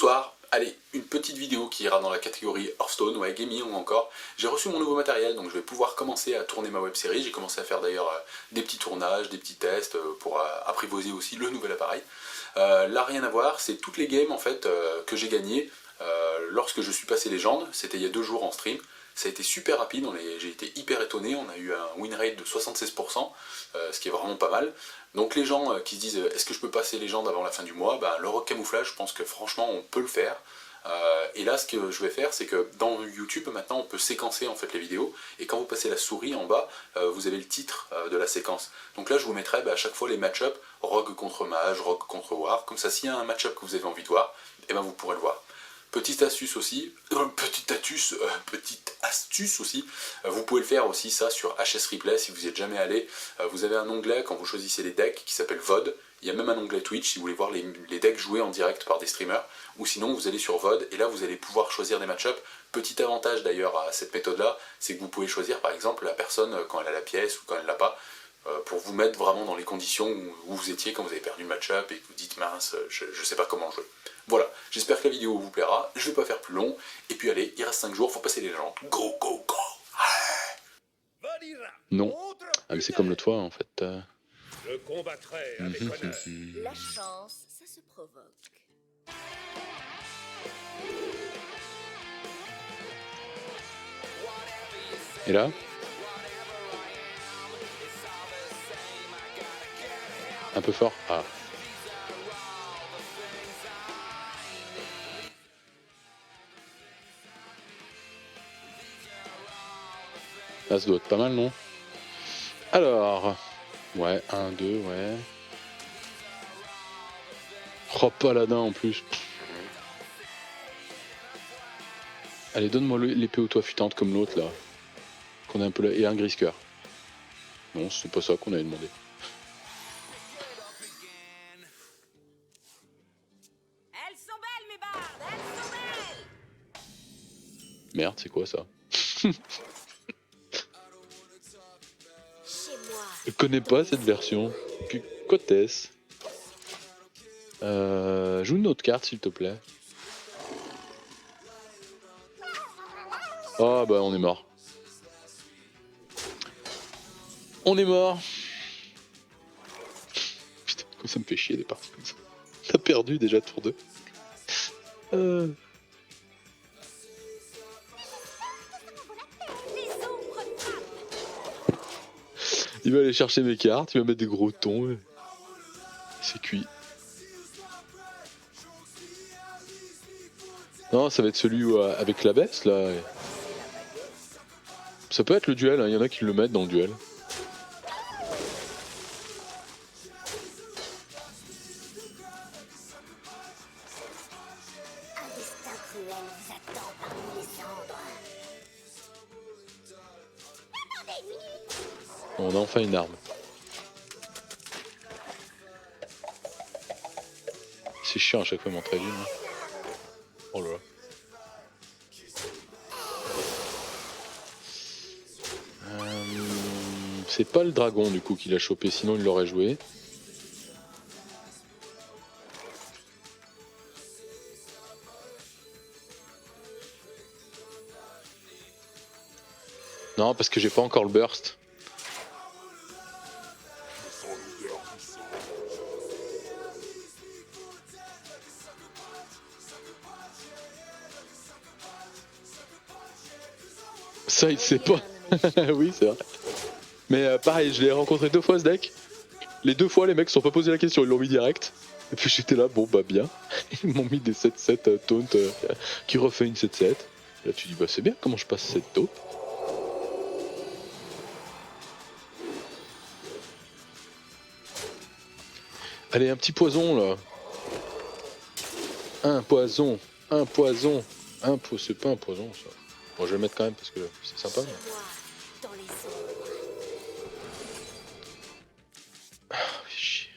Bonsoir, allez, une petite vidéo qui ira dans la catégorie Hearthstone, ouais, gaming ou encore. J'ai reçu mon nouveau matériel, donc je vais pouvoir commencer à tourner ma web série. J'ai commencé à faire d'ailleurs des petits tournages, des petits tests pour apprivoiser aussi le nouvel appareil. Là, rien à voir, c'est toutes les games en fait que j'ai gagnées lorsque je suis passé légende. C'était il y a 2 jours en stream. Ça a été super rapide, j'ai été hyper étonné, on a eu un win rate de 76%, ce qui est vraiment pas mal. Donc les gens qui se disent est-ce que je peux passer légende avant la fin du mois, le rock camouflage, je pense que franchement on peut le faire. Et là ce que je vais faire, c'est que dans YouTube maintenant on peut séquencer en fait les vidéos, et quand vous passez la souris en bas, vous avez le titre de la séquence. Donc là je vous mettrai à chaque fois les match-up, rogue contre mage, rogue contre war, comme ça s'il y a un match-up que vous avez envie de voir, et vous pourrez le voir. Petite astuce aussi, petite astuce aussi, vous pouvez le faire aussi ça sur HS Replay si vous n'y êtes jamais allé. Vous avez un onglet quand vous choisissez les decks qui s'appelle VOD. Il y a même un onglet Twitch si vous voulez voir les decks joués en direct par des streamers. Ou sinon vous allez sur VOD et là vous allez pouvoir choisir des match-up. Petit avantage d'ailleurs à cette méthode là, c'est que vous pouvez choisir par exemple la personne quand elle a la pièce ou quand elle l'a pas. Pour vous mettre vraiment dans les conditions où vous étiez quand vous avez perdu le match-up et que vous dites mince, je sais pas comment jouer. Voilà, j'espère que la vidéo vous plaira, je vais pas faire plus long, et puis allez, il reste 5 jours, faut passer les légendes. Go, go, go! Non. Ah mais c'est comme l'autre fois en fait. Je combattrai avec honneur. La chance, ça se provoque. Et là un peu fort. Ah. Là, ça doit être pas mal, non? Alors, ouais, 1, 2, ouais. Oh, paladin en plus. Allez, donne-moi l'épée aux toits futantes comme l'autre là. Qu'on a un peu là. Et un grisqueur. Non, c'est pas ça qu'on avait demandé. Elles sont belles, mes bardes, elles sont belles. Merde, c'est quoi ça? Chez moi. Je connais pas cette version. Qu'est-ce? Joue une autre carte s'il te plaît. Ah bah on est mort. On est mort. Putain, comme ça me fait chier des parties comme ça. T'as perdu déjà tour 2. Il va aller chercher mes cartes, il va mettre des gros tons. C'est cuit. Non, ça va être celui avec la baisse là. Ça peut être le duel, hein. Il y en a qui le mettent dans le duel. Un destin cruel vous attend parmi les cendres. On a enfin une arme. C'est chiant à chaque fois, il m'en traite une. Oh là là. C'est pas le dragon du coup qu'il a chopé, sinon il l'aurait joué. Non, parce que j'ai pas encore le burst. Ça il sait pas. Oui c'est vrai. Mais pareil, je l'ai rencontré 2 fois ce deck. Les 2 fois les mecs se sont pas posé la question, ils l'ont mis direct. Et puis j'étais là, bon bah bien. Ils m'ont mis des 7-7 taunt qui refait une 7-7. Là tu dis bah c'est bien, comment je passe cette taunt? Allez, un petit poison là. Un poison, un poison, c'est pas un poison ça. Bon, je vais le mettre quand même parce que c'est sympa. Chez moi, dans les ombres. Ah, fais chier.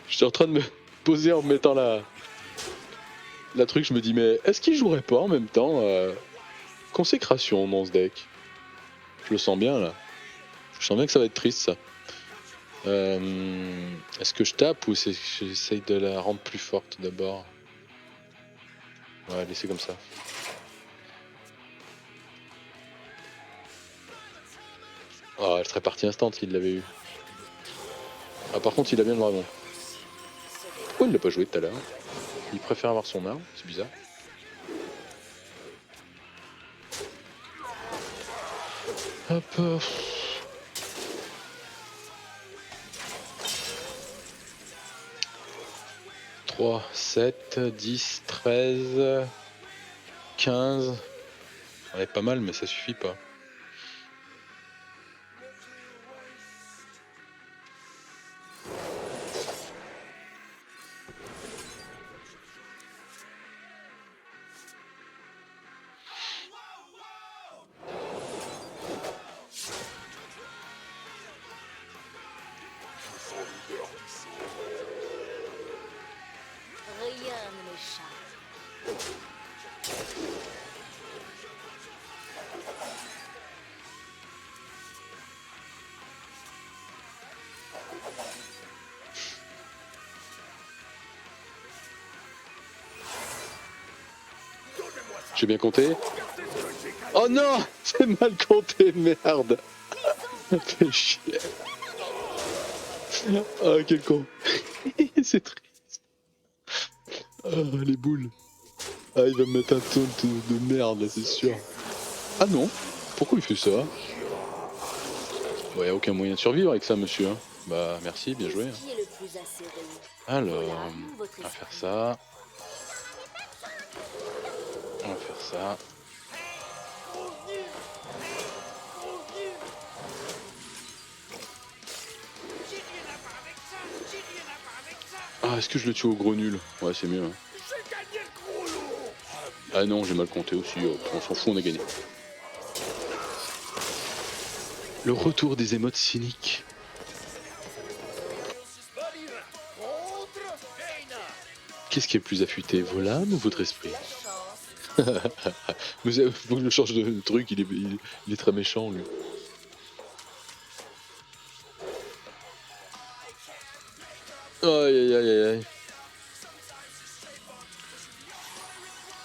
J'étais en train de me poser en me mettant la la truc, je me dis, mais est-ce qu'il jouerait pas en même temps Consécration dans ce deck? Je le sens bien là. Je sens bien que ça va être triste ça. Est-ce que je tape ou j'essaye de la rendre plus forte d'abord? Ouais, laissez comme ça. Ah, elle serait partie instant s'il l'avait eu. Ah, par contre, il a bien le dragon. Pourquoi il l'a pas joué tout à l'heure? Il préfère avoir son arme, c'est bizarre. Hop. 3, 7, 10, 13, 15. Ouais, pas mal, mais ça suffit pas. Rien ne m'échappe. J'ai bien compté. Oh non, c'est mal compté, merde. Fais chier. Oh, quel con. C'est triste. Oh, les boules. Ah, il va me mettre un taunt de merde, là, c'est sûr. Ah non, pourquoi il fait ça? Ouais, y a aucun moyen de survivre avec ça, monsieur. Hein. Bah, merci, bien joué. Qui est le plus acéré? Alors, Voilà, votre on va faire ça. On va faire ça. Ah, est-ce que je le tue au gros nul? Ouais, c'est mieux. Hein. Ah non, j'ai mal compté aussi. On s'en fout, on a gagné. Le retour des émotes cyniques. Qu'est-ce qui est le plus affûté, vos lames ou votre esprit? Mais faut que je change de truc, il est très méchant lui. Aïe aïe aïe aïe.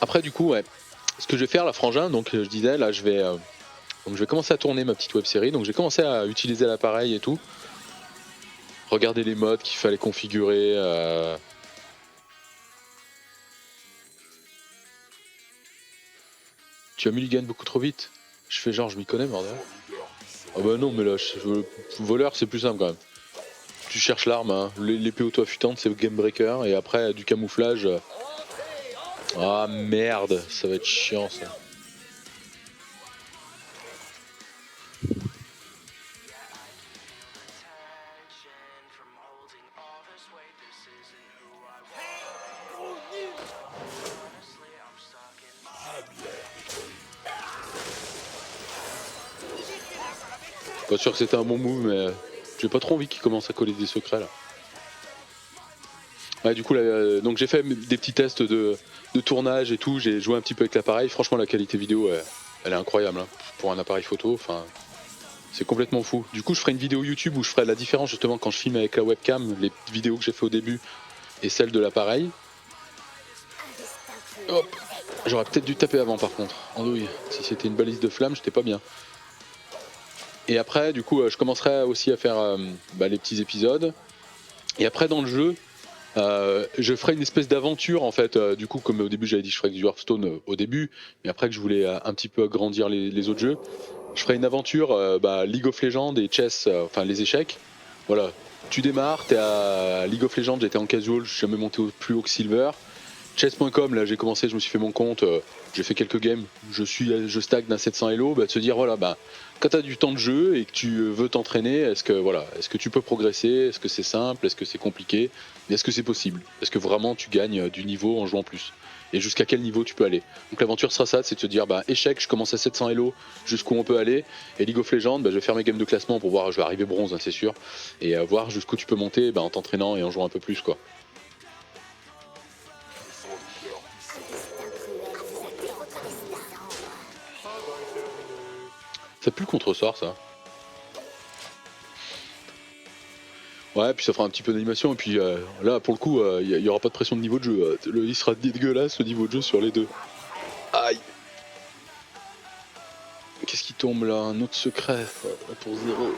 Après du coup ouais, ce que je vais faire la frangin, donc je disais là je vais commencer à tourner ma petite web série, donc j'ai commencé à utiliser l'appareil et tout. Regarder les modes qu'il fallait configurer. Tu as mulligan beaucoup trop vite. Je fais genre je m'y connais bordel. Ah bah non mais là, voleur c'est plus simple quand même. Tu cherches l'arme, hein. L'épée auto-affûtante c'est game breaker et après du camouflage. Ah merde, ça va être chiant ça. Pas sûr que c'était un bon move, mais j'ai pas trop envie qu'il commence à coller des secrets là. Ouais, du coup, là, donc j'ai fait des petits tests de tournage et tout. J'ai joué un petit peu avec l'appareil. Franchement, la qualité vidéo, elle est incroyable hein, pour un appareil photo. Enfin, c'est complètement fou. Du coup, je ferai une vidéo YouTube où je ferai la différence justement quand je filme avec la webcam, les vidéos que j'ai fait au début et celles de l'appareil. Hop. J'aurais peut-être dû taper avant par contre. Andouille. Si c'était une balise de flamme, j'étais pas bien. Et après, du coup, je commencerai aussi à faire les petits épisodes. Et après, dans le jeu, je ferai une espèce d'aventure en fait. Du coup, comme au début, j'avais dit que je ferais du Hearthstone au début, mais après que je voulais un petit peu agrandir les autres jeux, je ferai une aventure League of Legends et chess, enfin les échecs. Voilà, tu démarres, t'es à League of Legends, j'étais en casual, je suis jamais monté plus haut que Silver. Chess.com, là j'ai commencé, je me suis fait mon compte, j'ai fait quelques games, je stagne à 700 Elo, de se dire voilà, quand tu as du temps de jeu et que tu veux t'entraîner, est-ce que tu peux progresser, est-ce que c'est simple, est-ce que c'est compliqué, et est-ce que c'est possible, est-ce que vraiment tu gagnes du niveau en jouant plus, et jusqu'à quel niveau tu peux aller. Donc l'aventure sera ça, c'est de se dire échec, je commence à 700 Elo, jusqu'où on peut aller, et League of Legends, je vais faire mes games de classement pour voir, je vais arriver bronze, hein, c'est sûr, et voir jusqu'où tu peux monter en t'entraînant et en jouant un peu plus quoi. Ça pue le contre-sort, ça. Ouais, puis ça fera un petit peu d'animation, et puis là, pour le coup, il y aura pas de pression de niveau de jeu. Il sera dégueulasse, le niveau de jeu sur les deux. Aïe. Qu'est-ce qui tombe là? Un autre secret pour 0.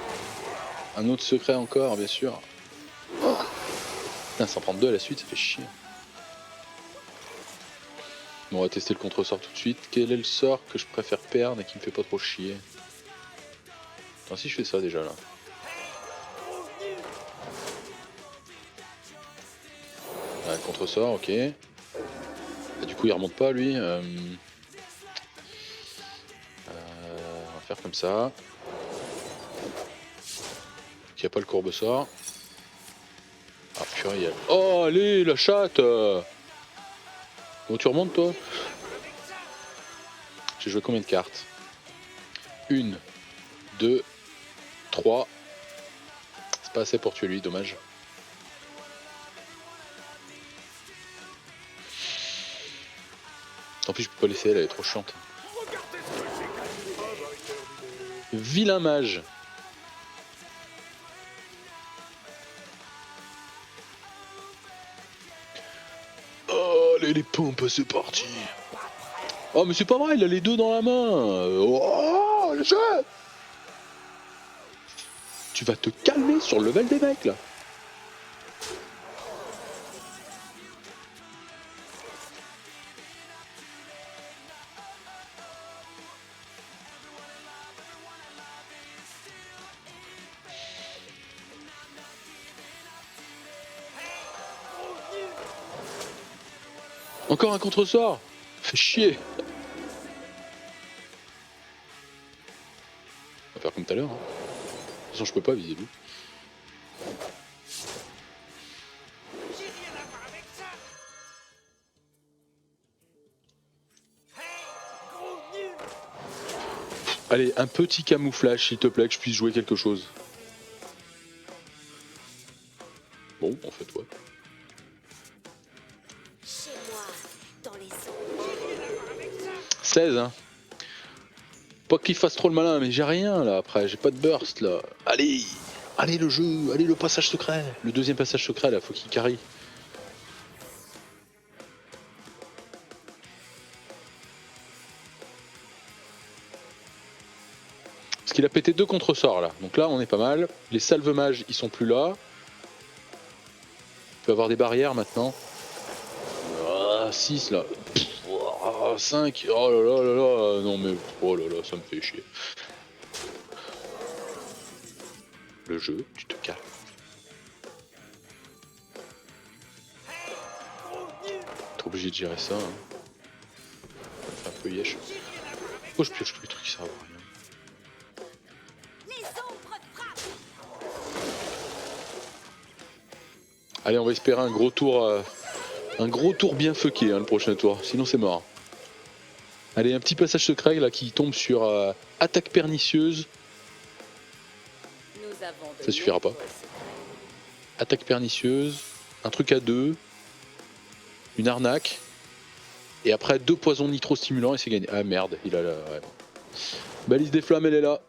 Un autre secret encore, bien sûr. Oh. Putain, s'en prendre 2 à la suite, ça fait chier. Bon, on va tester le contre-sort tout de suite. Quel est le sort que je préfère perdre et qui me fait pas trop chier? Attends, si je fais ça déjà là. Ouais, contre-sort, ok. Et du coup, il remonte pas lui. On va faire comme ça. Il n'y a pas le courbe-sort. Ah purée, il y a... Oh, allez, la chatte. Bon, tu remontes toi? J'ai joué combien de cartes? 1, 2, 3. C'est pas assez pour tuer lui, dommage. Tant pis, je peux pas laisser, elle est trop chiante. Vilain mage. Oh, les pompes, c'est parti. Oh, mais c'est pas vrai, il a les deux dans la main. Oh, le jeu. Tu vas te calmer sur le level des mecs, là. Encore un contre-sort. Fait chier. On va faire comme tout à l'heure. Hein. De toute façon, je peux pas viser lui. Allez, un petit camouflage, s'il te plaît, que je puisse jouer quelque chose. Bon, en fait, ouais. 16, hein. Pas qu'il fasse trop le malin, mais j'ai rien là après, j'ai pas de burst là. Allez, allez le jeu, allez le passage secret. Le deuxième passage secret là, faut qu'il carry. Parce qu'il a pété 2 contre-sorts là, donc là on est pas mal. Les salves mages ils sont plus là. Il peut avoir des barrières maintenant. 6 là. 5, oh là là là là, non mais oh là là, ça me fait chier. Le jeu, tu te calmes. T'es obligé de gérer ça. Hein. Ça me fait un peu yesh. Oh, je pioche tous les trucs, ça va rien. Allez, on va espérer un gros tour bien fucké hein, le prochain tour, sinon c'est mort. Allez, un petit passage secret là qui tombe sur attaque pernicieuse. Ça suffira pas. Attaque pernicieuse, un truc à 2, une arnaque, et après 2 poisons nitro-stimulants et c'est gagné. Ah merde, il a la... Ouais. Balise des flammes, elle est là.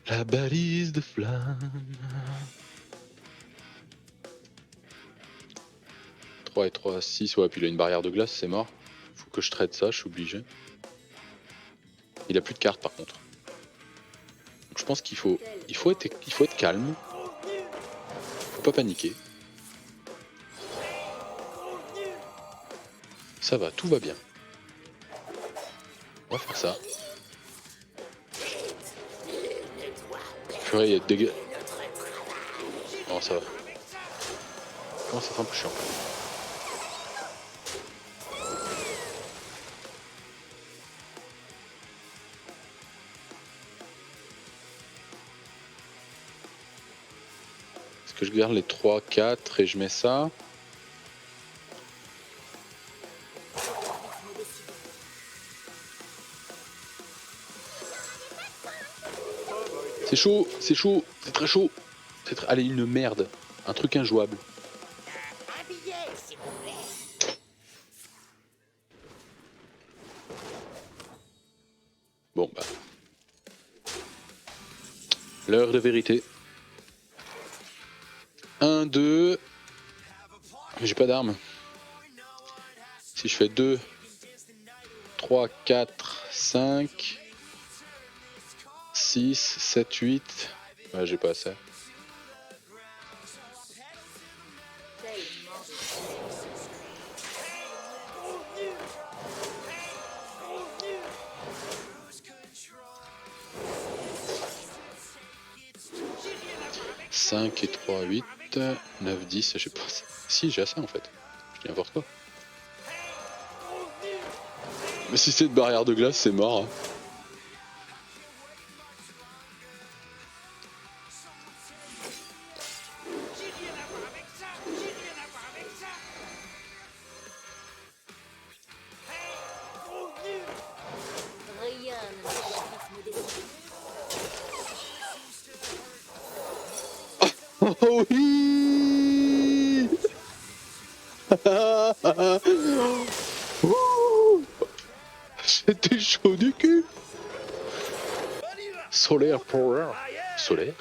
La balise de flammes. 3 et 3, 6, ouais, puis il a une barrière de glace, c'est mort. Faut que je traite ça, je suis obligé. Il a plus de cartes par contre. Donc je pense qu'il faut être calme. Faut pas paniquer. Ça va, tout va bien. On va faire ça. Purée, il y a des dégâts. Non, ça va. Comment ça fait un peu chiant. Est-ce que je garde les 3, 4 et je mets ça? C'est chaud, c'est chaud, c'est très chaud. Allez, une merde. Un truc injouable. Bon bah. L'heure de vérité. 1, 2. J'ai pas d'armes. Si je fais 2, 3, 4, 5, 6, 7, 8. Ouais, j'ai pas assez. « 5 et 3, 8, 9, 10, je sais pas. Si, j'ai assez en fait. Je dis n'importe quoi. Mais si c'est une barrière de glace, c'est mort. Hein. Rien ne m'échappe me décider. Oh oui. Ouh, c'était chaud du cul. Solaire power. Solaire.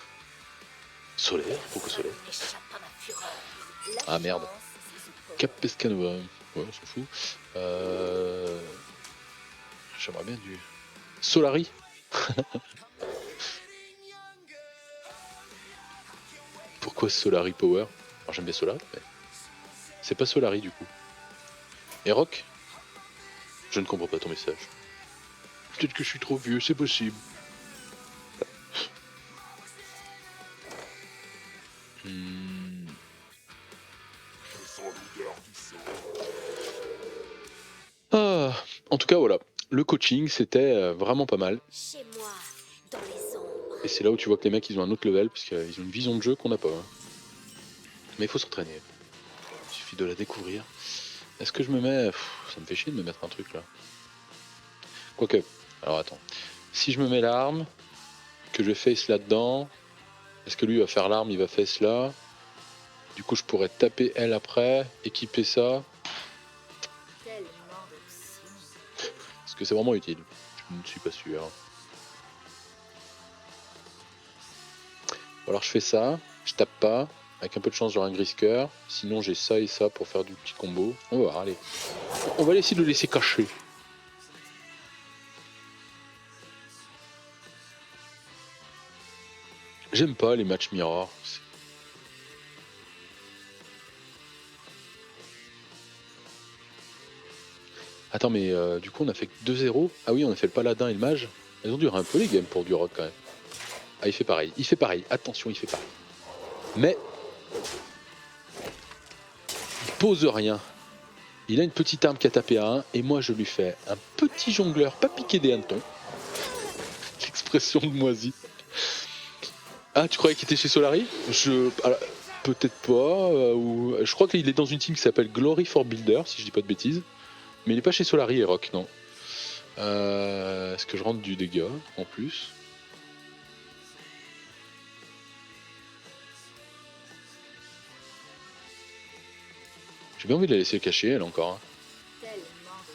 Solaire. Pourquoi solaire? Échappe à ma fureur. Ah merde. Cap Pescanova. Ouais, on s'en fout. J'aimerais bien du Solari. Pourquoi Solari Power? Alors j'aime bien Solari, mais c'est pas Solari du coup. Et Rock? Je ne comprends pas ton message. Peut-être que je suis trop vieux, c'est possible. Ah, en tout cas voilà, le coaching c'était vraiment pas mal. Chez moi, dans les ombres. Et c'est là où tu vois que les mecs ils ont un autre level, parce qu'ils ont une vision de jeu qu'on n'a pas. Hein. Mais il faut s'entraîner. Il suffit de la découvrir. Est-ce que je me mets... ça me fait chier de me mettre un truc là. Quoique, alors attends. Si je me mets l'arme, que je face là-dedans, est-ce que lui va faire l'arme, il va face là? Du coup je pourrais taper elle après, équiper ça. Tellement de signes. Est-ce que c'est vraiment utile? Je ne suis pas sûr. Ou alors je fais ça, je tape pas, avec un peu de chance j'aurai un Grisker, sinon j'ai ça et ça pour faire du petit combo. On va voir, allez. On va essayer de le laisser cacher. J'aime pas les matchs mirror. Attends mais du coup on a fait que 2-0. Ah oui on a fait le paladin et le mage. Elles ont duré un peu les games pour du rock quand même. Ah il fait pareil, attention il fait pareil. Mais il pose rien. Il a une petite arme qui a tapé à 1 et moi je lui fais un petit jongleur pas piqué des hannetons. L'expression de moisi. Ah tu croyais qu'il était chez Solari? Peut-être pas. Ou... Je crois qu'il est dans une team qui s'appelle Glory for Builder si je dis pas de bêtises. Mais il est pas chez Solari et Rock, non. Est-ce que je rentre du dégât en plus? J'ai bien envie de la laisser cacher, elle encore. Hein. Tellement de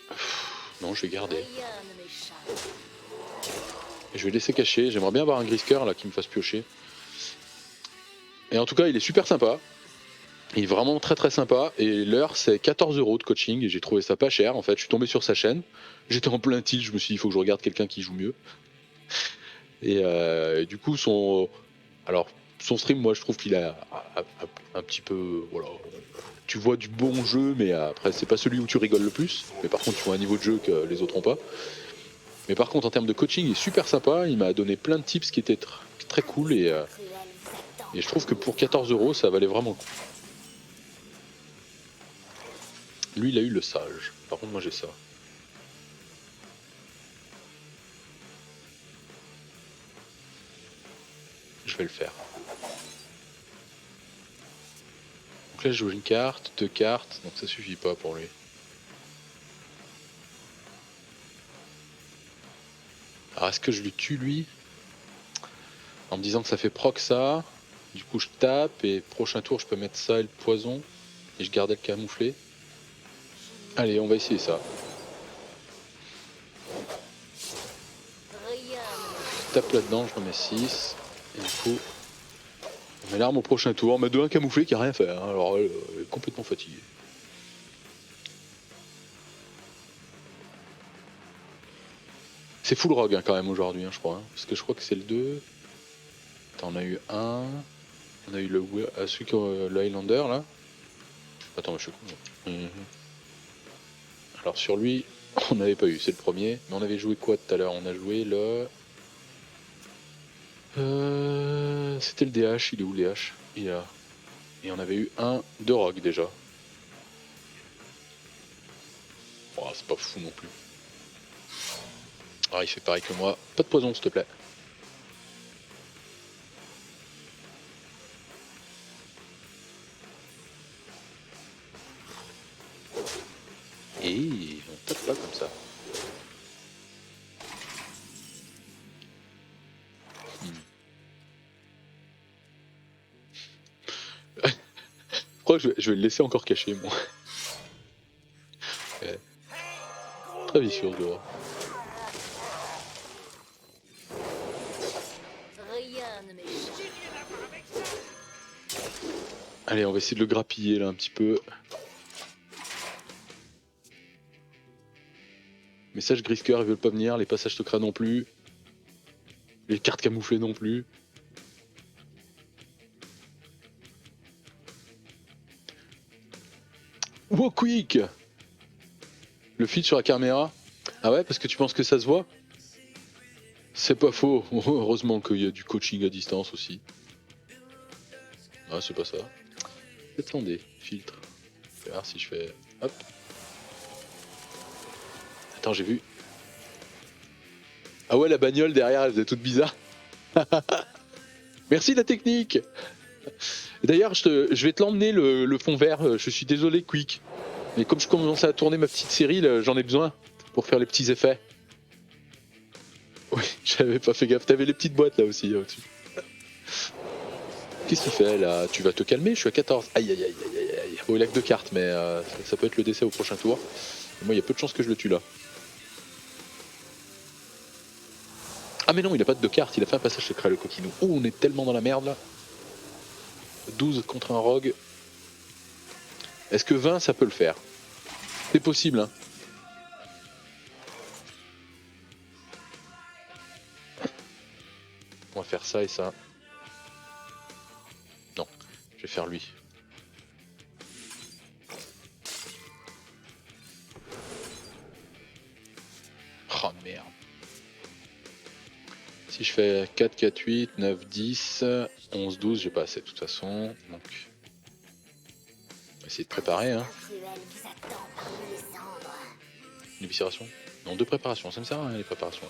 signes. Non, je vais garder. Rien ne m'échappe. Et je vais laisser cacher. J'aimerais bien avoir un Grisker là qui me fasse piocher. Et en tout cas, il est super sympa. Il est vraiment très très sympa. Et l'heure, c'est 14 € de coaching. Et j'ai trouvé ça pas cher en fait. Je suis tombé sur sa chaîne. J'étais en plein tilt. Je me suis dit, il faut que je regarde quelqu'un qui joue mieux. Et du coup, son stream, moi je trouve qu'il a un petit peu. Voilà. Tu vois du bon jeu, mais après, c'est pas celui où tu rigoles le plus. Mais par contre, tu vois un niveau de jeu que les autres ont pas. Mais par contre, en termes de coaching, il est super sympa. Il m'a donné plein de tips qui étaient très cool. Et je trouve que pour 14 €, ça valait vraiment le coup. Lui, il a eu le sage. Par contre, moi, j'ai ça. Je vais le faire. Donc là, je joue une carte, 2 cartes. Donc ça suffit pas pour lui. Alors, est-ce que je le tue, lui? En me disant que ça fait proc ça. Du coup, je tape. Et prochain tour, je peux mettre ça et le poison. Et je gardais le camouflé. Allez, on va essayer ça. Je tape là-dedans, je remets 6. Et du coup, on met l'arme au prochain tour. Mais de un camouflé qui a rien fait. Hein. Alors, elle est complètement fatiguée. C'est full rogue hein, quand même aujourd'hui, hein, je crois. Hein. Parce que je crois que c'est le 2. Attends, on a eu un. On a eu celui qui le Highlander là. Attends, mais je suis con. Alors sur lui, on n'avait pas eu, c'est le premier. Mais on avait joué quoi tout à l'heure? On a joué le. C'était le DH, il est où le DH? Il est là. Et on avait eu un de rogue déjà. Oh, c'est pas fou non plus. Ah, il fait pareil que moi. Pas de poison, s'il te plaît. Et on tape pas comme ça. Je crois que je vais le laisser encore caché, moi. Ouais. Très vicieux, dehors. Allez, on va essayer de le grappiller là un petit peu. Message Grisker, ils veulent pas venir, les passages secrets non plus. Les cartes camouflées non plus. Wow, quick! Le feed sur la caméra. Ah ouais, parce que tu penses que ça se voit? C'est pas faux. Heureusement qu'il y a du coaching à distance aussi. Ah, c'est pas ça. Attendez, filtre. Je vais voir si je fais... Hop. Attends, j'ai vu. Ah ouais, la bagnole derrière, elle faisait toute bizarre. Merci la technique. D'ailleurs, je vais te l'emmener le fond vert. Je suis désolé, Quick. Mais comme je commence à tourner ma petite série, j'en ai besoin pour faire les petits effets. Oui, j'avais pas fait gaffe. T'avais les petites boîtes là aussi, au-dessus. Qu'est-ce qu'il fait là? Tu vas te calmer, je suis à 14. Aïe aïe aïe aïe aïe aïe. Oh, il a que 2 cartes, mais ça peut être le décès au prochain tour. Et moi, il y a peu de chances que je le tue là. Ah mais non, il a pas de 2 cartes, il a fait un passage secret le coquinou. Oh, on est tellement dans la merde là. 12 contre un rogue. Est-ce que 20 ça peut le faire? C'est possible hein. On va faire ça et ça. Non, je vais faire lui. Oh merde. Si je fais 4, 4, 8, 9, 10, 11, 12, j'ai pas assez de toute façon. Donc, on va essayer de préparer. Hein. Une éviscération? Non, 2 préparations, ça ne sert à rien les préparations.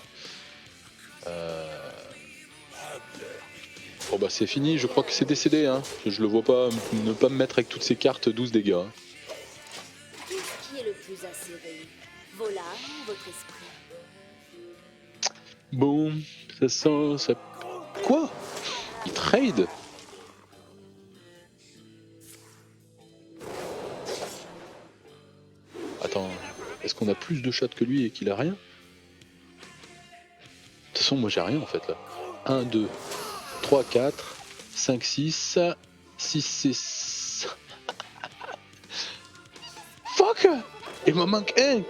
Bon bah c'est fini, je crois que c'est décédé. Hein. Je le vois pas ne pas me mettre avec toutes ces cartes 12 dégâts. Hein. Qui est le plus acéré? Vos larmes ou votre esprit? Bon, ça sent... ça... Quoi? Il trade? Attends, est-ce qu'on a plus de shots que lui et qu'il a rien? De toute façon, moi j'ai rien en fait là. 1, 2, 3, 4, 5, 6, 6, 6... Fuck! Il m'en manque un!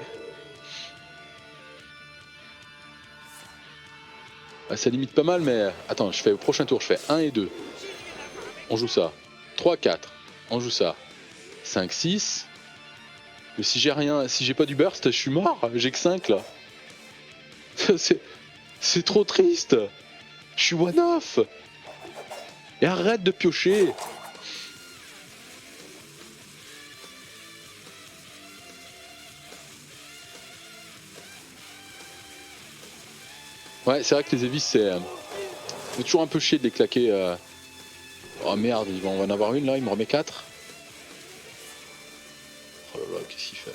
Ah, ça limite pas mal, mais attends, je fais au prochain tour, je fais 1 et 2. On joue ça. 3, 4. On joue ça. 5, 6. Mais si j'ai rien, si j'ai pas du burst, je suis mort. J'ai que 5 là. C'est trop triste. Je suis one-off. Et arrête de piocher. Ouais, c'est vrai que les Evis, c'est toujours un peu chier de les claquer. Oh merde, on va en avoir une là, il me remet 4. Oh là là, qu'est-ce qu'il fait?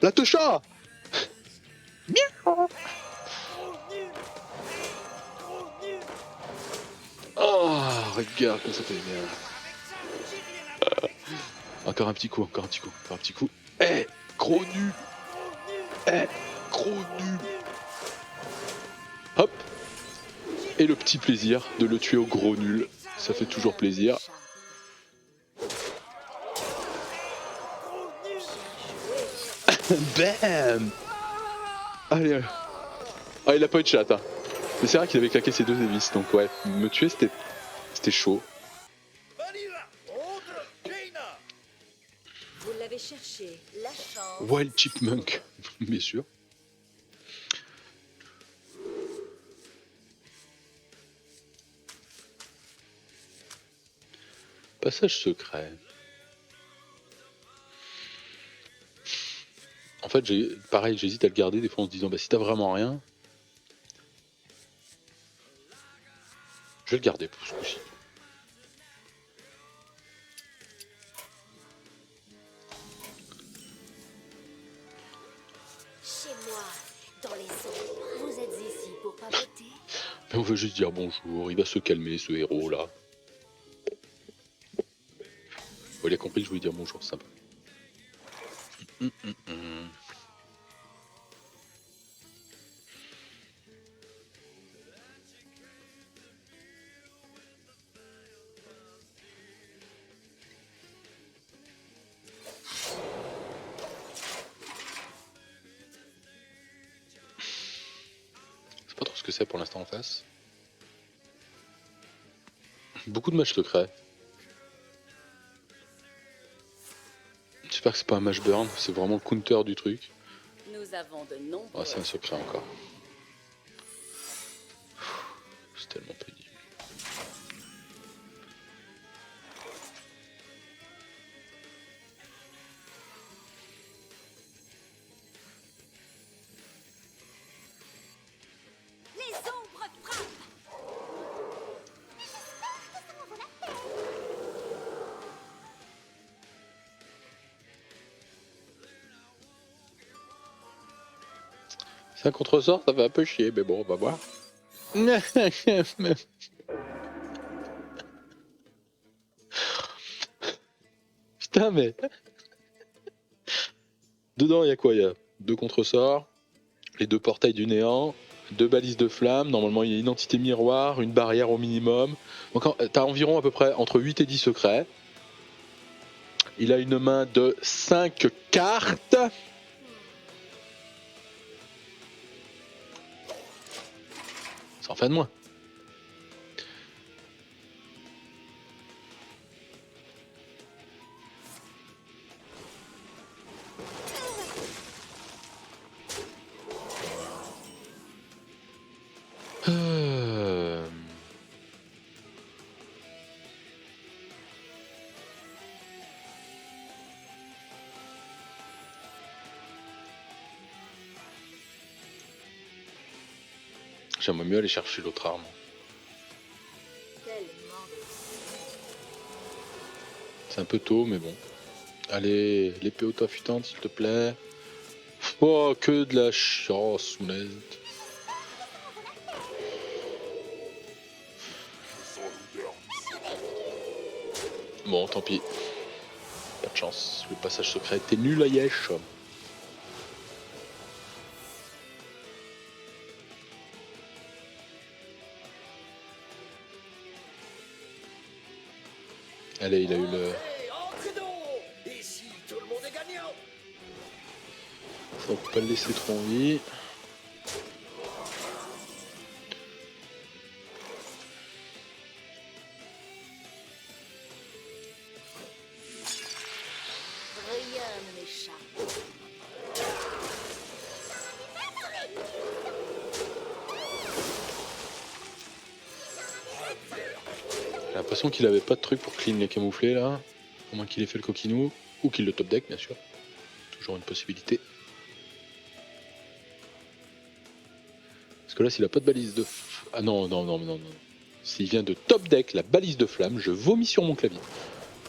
La techa. regarde comme ça fait bien. Encore un petit coup, encore un petit coup, encore un petit coup. Eh, gros nul. Eh, gros nul. Hop. Et le petit plaisir de le tuer au gros nul. Ça fait toujours plaisir. Bam. Allez. Ah, il a pas eu de chat, hein. Mais c'est vrai qu'il avait claqué ses 2 évices, donc ouais, me tuer c'était chaud. Vous l'avez cherché, la chance. Wild Chipmunk, bien sûr. Passage secret. En fait, pareil, j'hésite à le garder des fois en se disant, bah si t'as vraiment rien, je vais le garder pour ce coup-ci. Chez moi, dans les ombres, vous êtes ici pour papoter. Mais on veut juste dire bonjour, il va se calmer ce héros là. Bon, il a compris que je voulais dire bonjour, c'est sympa. C'est pas trop ce que c'est pour l'instant en face. Beaucoup de matchs secrets. J'espère que c'est pas un match burn, c'est vraiment le counter du truc. Nous avons de nombreux. Ah, c'est un secret encore. C'est tellement pénible. Les ombres frappent. C'est un contresort, ça va un peu chier, mais bon, on va voir. Putain, mais... Dedans, il y a quoi? Il y a 2 contresorts, les 2 portails du néant, 2 balises de flammes, normalement il y a une entité miroir, une barrière au minimum. Donc t'as environ à peu près entre 8 et 10 secrets. Il a une main de 5 cartes. Ça en fait de moins. J'aimerais mieux aller chercher l'autre arme. Tellement. C'est un peu tôt, mais bon. Allez, l'épée auto-affûtante, s'il te plaît. Oh, que de la chance, Mounez. Bon, tant pis. Pas de chance. Le passage secret était nul à Yesh. Allez, il a eu le... Ici, tout le monde est gagnant. Ça, on peut pas le laisser trop en vie. Rien ne m'échappe. J'ai l'impression qu'il avait pas de truc pour clean les camouflés là. Au moins qu'il ait fait le coquinou. Ou qu'il le top deck, bien sûr. Toujours une possibilité. Parce que là, s'il a pas de balise de... Ah non, non, non, non, non. S'il vient de top deck la balise de flamme, je vomis sur mon clavier.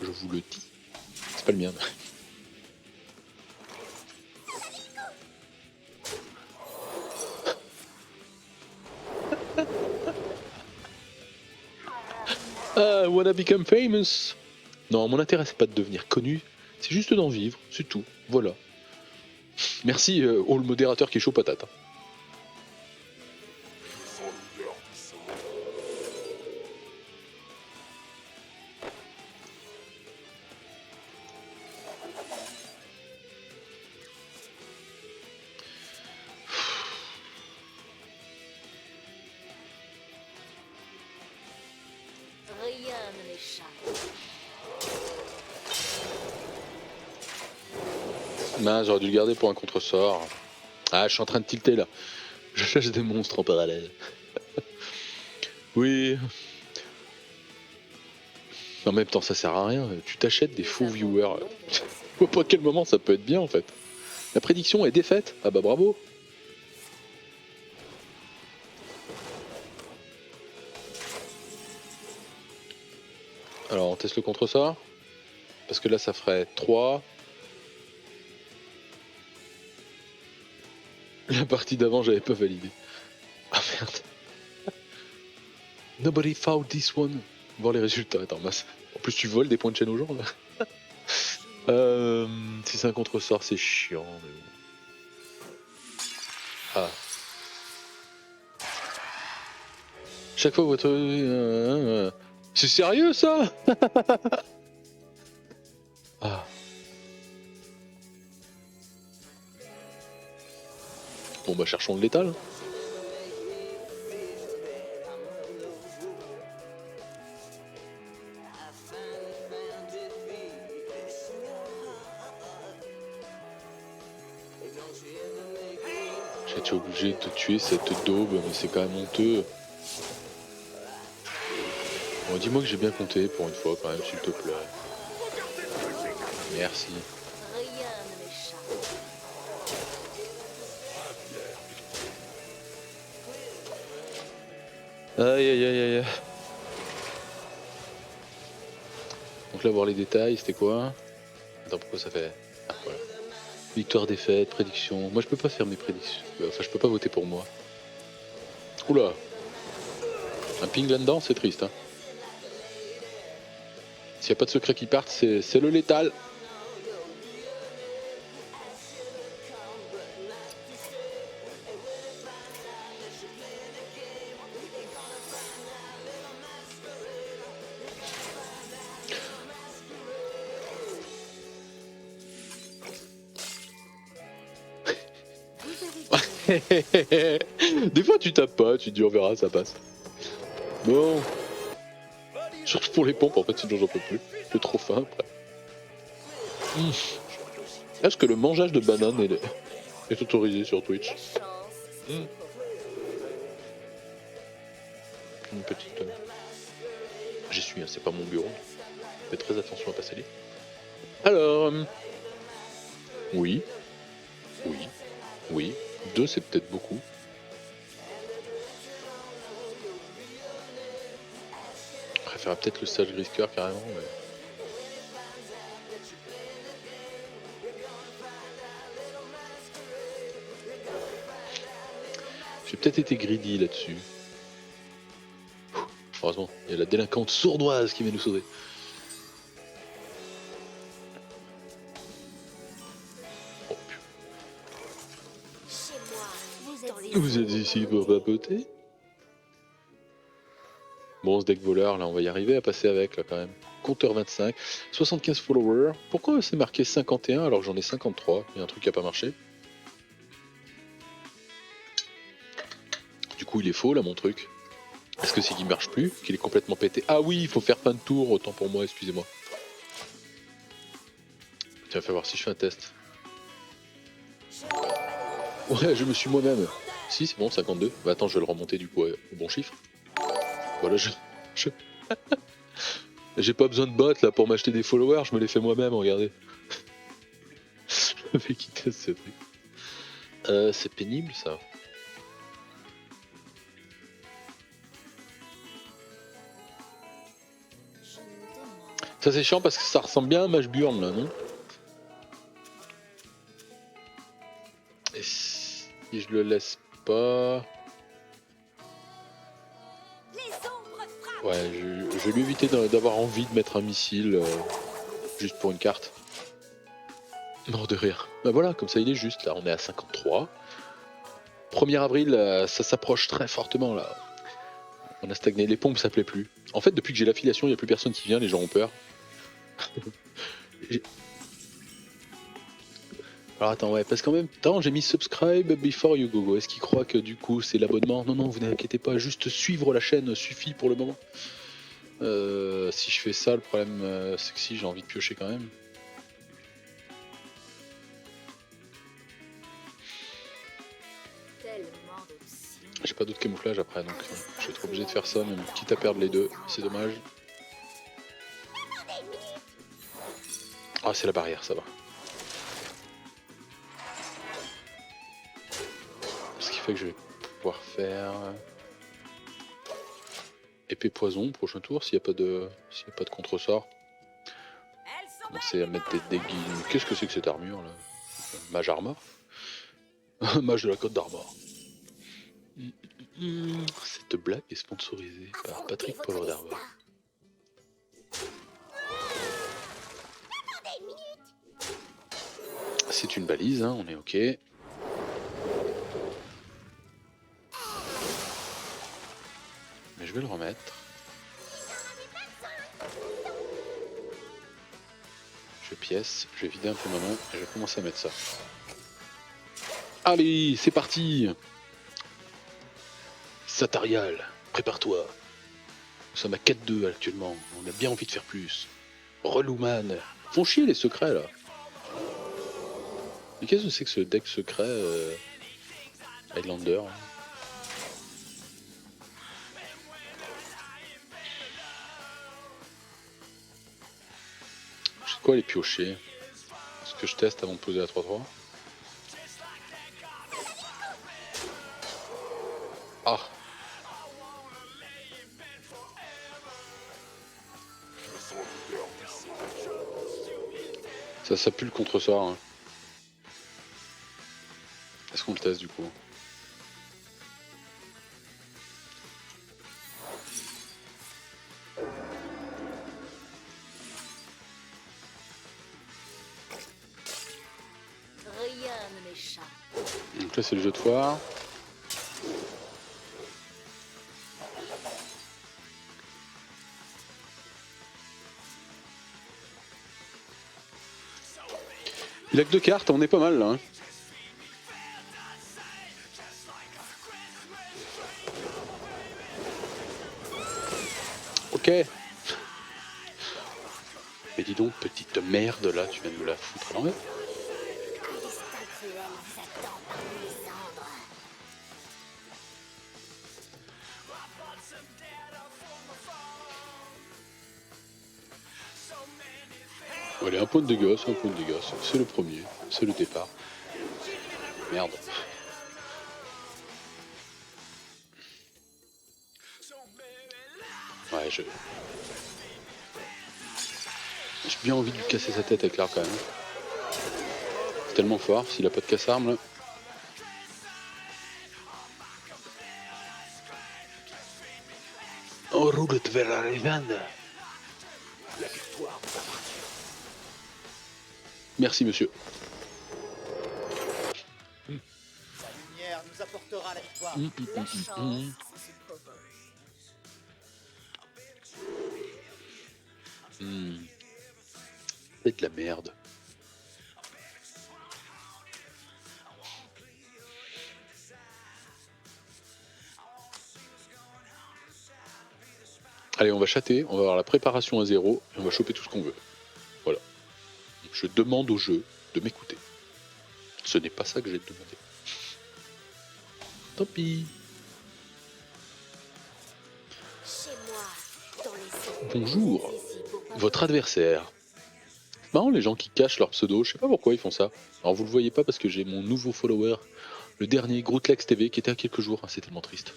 Je vous le dis. C'est pas le mien. Ah, wanna become famous. Non, mon intérêt c'est pas de devenir connu, c'est juste d'en vivre, c'est tout. Voilà. Merci au modérateur qui est chaud patate. Rien ne m'échappe. Non, j'aurais dû le garder pour un contre-sort. Ah, je suis en train de tilter là. Je cherche des monstres en parallèle. Oui. En même temps, ça sert à rien. Tu t'achètes des faux viewers. Je vois pas à quel moment ça peut être bien en fait. La prédiction est défaite. Ah bah bravo. Alors on teste le contre-sort. Parce que là ça ferait 3. La partie d'avant j'avais pas validé. Ah merde. Nobody found this one. Voir les résultats. Attends, masse. En plus tu voles des points de chaîne aux gens là. Si c'est un contre-sort c'est chiant. Mais bon. Ah. Chaque fois votre... C'est sérieux ça. Ah. Bon bah cherchons le létal. J'ai été obligé de tuer cette daube, mais c'est quand même honteux. Bon, dis-moi que j'ai bien compté pour une fois quand même, s'il te plaît. Merci. Rien ne m'échappe. Aïe aïe aïe aïe. Donc là voir les détails, c'était quoi? Attends, pourquoi ça fait... Ah voilà. Victoire, défaite, prédiction. Moi je peux pas faire mes prédictions. Enfin je peux pas voter pour moi. Oula. Un ping là-dedans, c'est triste hein. S'il n'y a pas de secret qui partent, c'est le létal. Des fois tu tapes pas, tu te dis on verra, ça passe. Bon. Surtout pour les pompes en fait, sinon j'en peux plus. J'ai trop faim après. Est-ce que le mangeage de bananes est autorisé sur Twitch? La chance, c'est pour Une petite... J'y suis, hein, c'est pas mon bureau. Fais très attention à pas salir. Alors... Oui. Oui. Oui. 2 c'est peut-être beaucoup. Je préfère peut-être le sage risqueur carrément, mais... J'ai peut-être été greedy là-dessus. Heureusement, il y a la délinquante sournoise qui vient nous sauver. Oh, putain. chez moi. Vous êtes dans les Vous êtes ici pour papoter? Bon, ce deck voleur, là, on va y arriver à passer avec, là, quand même. Compteur 25, 75 followers. Pourquoi c'est marqué 51 alors que j'en ai 53? Il y a un truc qui a pas marché. Du coup, il est faux, là, mon truc. Est-ce que c'est qu'il marche plus? Qu'il est complètement pété? Ah oui, il faut faire fin de tour, autant pour moi, excusez-moi. Tiens, fais voir si je fais un test. Ouais, je me suis moi-même. Si, c'est bon, 52. Bah attends, je vais le remonter du coup au bon chiffre. Voilà, j'ai pas besoin de bots là pour m'acheter des followers, je me les fais moi-même, regardez. Je vais quitter ce truc. C'est pénible ça. Ça c'est chiant parce que ça ressemble bien à Mashburn là, non? Et si je le laisse pas... Les ombres frappent. Ouais, je vais lui éviter d'avoir envie de mettre un missile juste pour une carte. Mort de rire. Bah voilà, comme ça il est juste, là on est à 53. 1er avril, ça s'approche très fortement là. On a stagné, les pompes ça plaît plus. En fait depuis que j'ai l'affiliation, il n'y a plus personne qui vient, les gens ont peur. Alors attends, ouais, parce qu'en même temps j'ai mis subscribe before you go. Est-ce qu'il croit que du coup c'est l'abonnement? Non, non, vous n'inquiétez pas, juste suivre la chaîne suffit pour le moment. Si je fais ça, le problème c'est que si j'ai envie de piocher quand même. Tellement d'options. J'ai pas d'autre camouflage après, donc je vais être obligé de faire ça, même quitte à perdre les deux, c'est dommage. Ah, c'est la barrière, ça va. Ce qui fait que je vais pouvoir faire épée poison prochain tour s'il n'y a pas de contre-sort. Elles sont Commencer à mettre des dégâts. Qu'est-ce que c'est que cette armure là? Mage Armor. Mage de la Côte d'Armor. Cette blague est sponsorisée par Patrick Pauvre d'Armor. C'est une balise, hein, on est ok. Mais je vais le remettre. Je pièce, je vais vider un peu ma main et je vais commencer à mettre ça. Allez, c'est parti! Satarial, prépare-toi. Nous sommes à 4-2 actuellement, on a bien envie de faire plus. Relouman, font chier les secrets là. Mais qu'est-ce que c'est que ce deck secret Highlander? Je sais quoi les piocher? Est-ce que je teste avant de poser la 3-3? Ah! Ça pue le contre-sort. Hein. Est-ce qu'on le teste du coup? Rien ne m'échappe. Donc là c'est le jeu de foire. Il a que 2 cartes, on est pas mal là. Hein. Ok. Mais dis donc, petite merde là, tu viens de me la foutre à l'envers. Un destin cruel vous attend parmi les cendres. Allez, un point de dégâts, c'est un point de dégâts, c'est le premier, c'est le départ. Merde. Ouais, j'ai bien envie de lui casser sa tête avec l'arc quand même. C'est tellement fort, s'il a pas de casse-arme là. En route vers la Rivande. Merci monsieur. Sa lumière nous apportera la victoire. La chance, c'est pauvre. C'est de la merde. Allez, on va chatter, on va avoir la préparation à 0 et on va choper tout ce qu'on veut. Voilà. Je demande au jeu de m'écouter. Ce n'est pas ça que j'ai demandé. Tant pis. Chez moi, dans les eaux. Bonjour. Ici, pour pas Votre adversaire. C'est marrant les gens qui cachent leur pseudo, je sais pas pourquoi ils font ça. Alors vous le voyez pas parce que j'ai mon nouveau follower, le dernier Grootlex TV qui était à quelques jours, c'est tellement triste.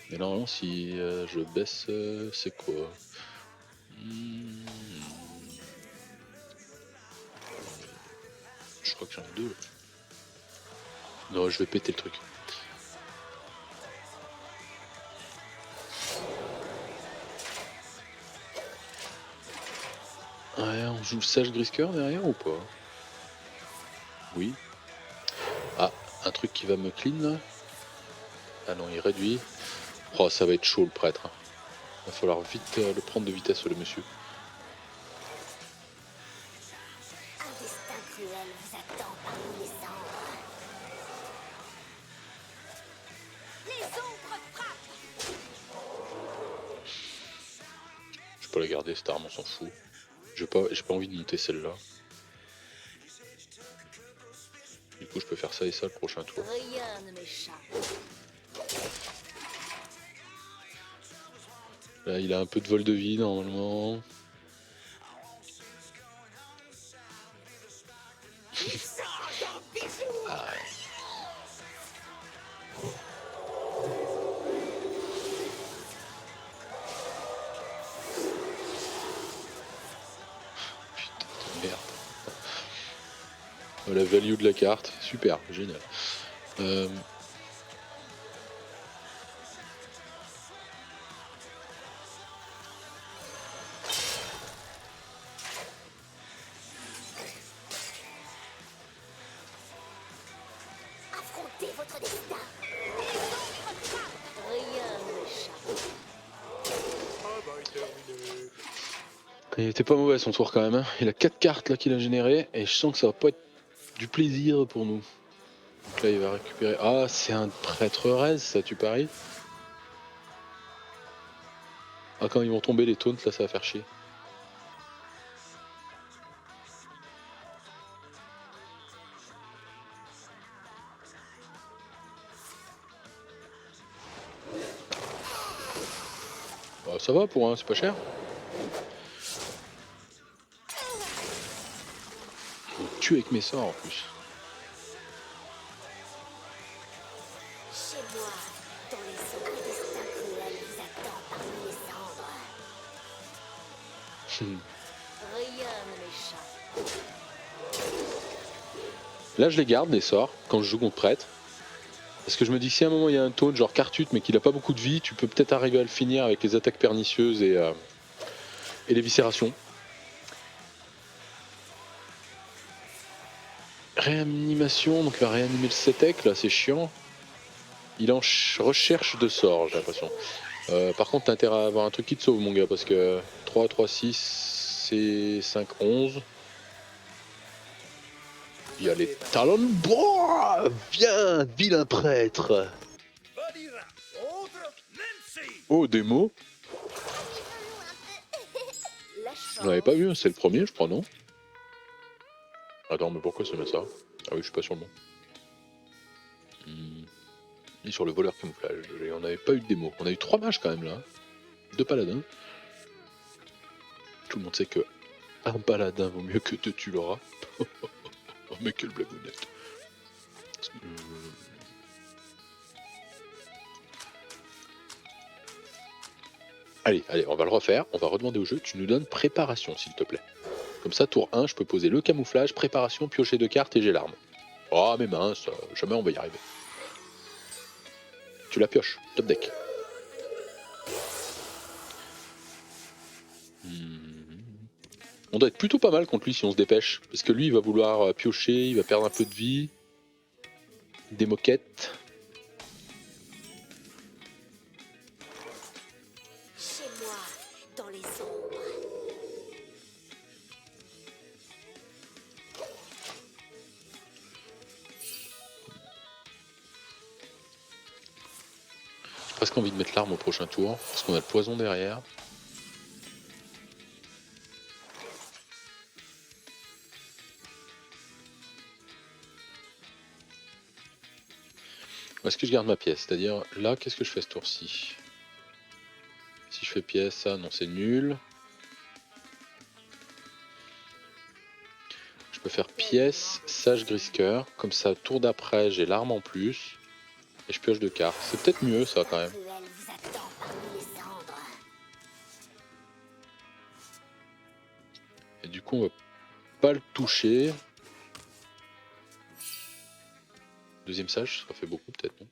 Mais normalement si je baisse, c'est quoi? Je crois que j'en ai 2 là. Non, je vais péter le truc. Ouais, on joue le sage Grisker derrière ou pas? Oui. Ah, un truc qui va me clean là. Ah non, il réduit. Oh, ça va être chaud le prêtre. Va falloir vite le prendre de vitesse le monsieur. Un destin cruel vous attend parmi les cendres. Les ombres frappent. Je peux la garder cette arme, on s'en fout. J'ai pas envie de monter celle-là. Du coup je peux faire ça et ça le prochain tour. Rien ne m'échappe. Là il a un peu de vol de vie normalement. Ah ouais. Putain de merde. La value de la carte, super, génial. Affrontez votre destin. Rien ne m'échappe. Il était pas mauvais son tour quand même. Hein. Il a 4 cartes là qu'il a générées et je sens que ça va pas être du plaisir pour nous. Donc là il va récupérer. Ah c'est un prêtre raise ça tu paries? Ah quand ils vont tomber les taunts là ça va faire chier. Bah, ça va pour un, c'est pas cher. On tue avec mes sorts en plus. Chez moi, dans les eaux, un destin cruel vous attend parmi les cendres. Rien ne m'échappe. Là je les garde les sorts quand je joue contre prêtre. Parce que je me dis si à un moment il y a un taunt genre Cartut mais qu'il a pas beaucoup de vie, tu peux peut-être arriver à le finir avec les attaques pernicieuses et les viscérations. Réanimation, donc il va réanimer le Cetek, là c'est chiant. Il est en recherche de sorts j'ai l'impression. Par contre t'as intérêt à avoir un truc qui te sauve mon gars parce que 3, 3, 6, c'est 5, 11. Il y a les talons de bois. Viens, vilain prêtre. Oh, démo. La Je l'avais pas vu, c'est le premier, je crois, non? Attends, mais pourquoi ça met ça? Ah oui, je suis pas sur le bon. Il est sur le voleur camouflage. Et on n'avait pas eu de démo. On a eu 3 mages quand même là. 2 paladins. Tout le monde sait que un paladin vaut mieux que 2 tu l'auras. Oh, mais quelle blagounette. Allez, allez, on va le refaire. On va redemander au jeu. Tu nous donnes préparation, s'il te plaît. Comme ça, tour 1, je peux poser le camouflage, préparation, piocher 2 cartes et j'ai l'arme. Oh, mais mince, jamais on va y arriver. Tu la pioches, top deck. On doit être plutôt pas mal contre lui si on se dépêche. Parce que lui, il va vouloir piocher, il va perdre un peu de vie. Des moquettes. Chez moi, dans les ombres. J'ai presque envie de mettre l'arme au prochain tour. Parce qu'on a le poison derrière. Est-ce que je garde ma pièce? C'est-à-dire, là, qu'est-ce que je fais ce tour-ci? Si je fais pièce, ça, non, c'est nul. Je peux faire pièce, sage Grisker. Comme ça, tour d'après, j'ai l'arme en plus. Et je pioche 2 cartes. C'est peut-être mieux, ça, quand même. Cruel vous attend parmi les cendres. Et du coup, on va pas le toucher. Deuxième sage, ça fait beaucoup, peut-être, non?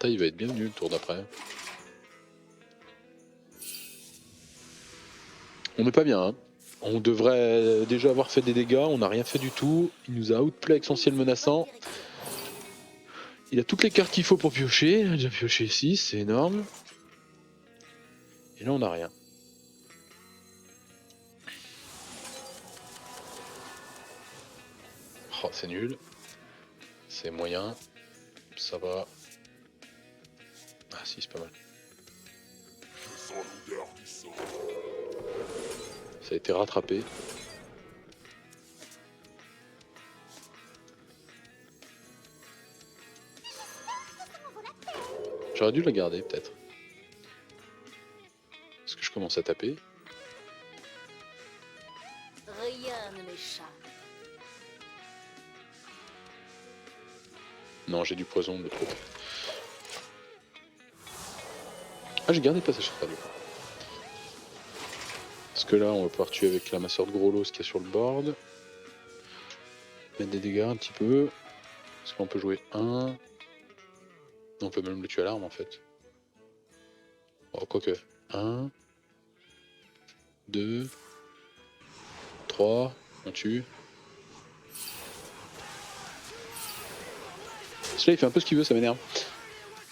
portail il va être bienvenu le tour d'après. On n'est pas bien, hein. On devrait déjà avoir fait des dégâts, on n'a rien fait du tout. Il nous a outplay avec son ciel menaçant. Il a toutes les cartes qu'il faut pour piocher. Il a déjà pioché 6, c'est énorme. Et là on n'a rien. Oh, c'est nul. C'est moyen. Ça va. Ah si, c'est pas mal. Ça a été rattrapé. J'aurais dû la garder peut-être. Parce que je commence à taper. Rien ne m'échappe. Non, j'ai du poison de trop. Ah, j'ai gardé le passage sur du coup. Parce que là, on va pouvoir tuer avec la masseur de gros lot ce qu'il y a sur le board. Mettre des dégâts un petit peu. Parce qu'on peut jouer 1. On peut même le tuer à l'arme en fait. Oh, quoique. 1, 2, 3, on tue. Celui-là il fait un peu ce qu'il veut, ça m'énerve.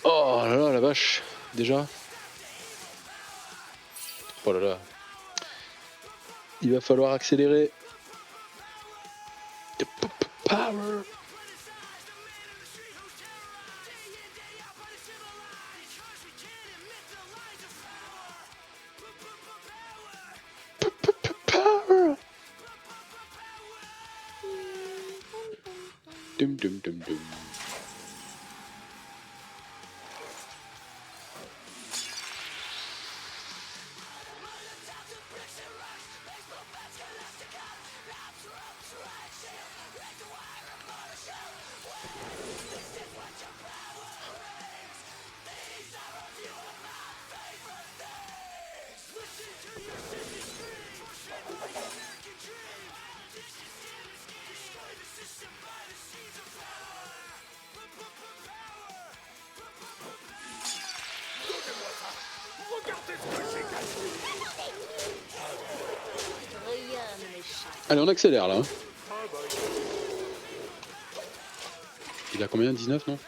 Oh là là, la vache. Déjà. Oh là là. Il va falloir accélérer. The power. Power. Dum dum dum dum. Rien ne m'échappe. Allez, on accélère là. Il a combien? 19, non?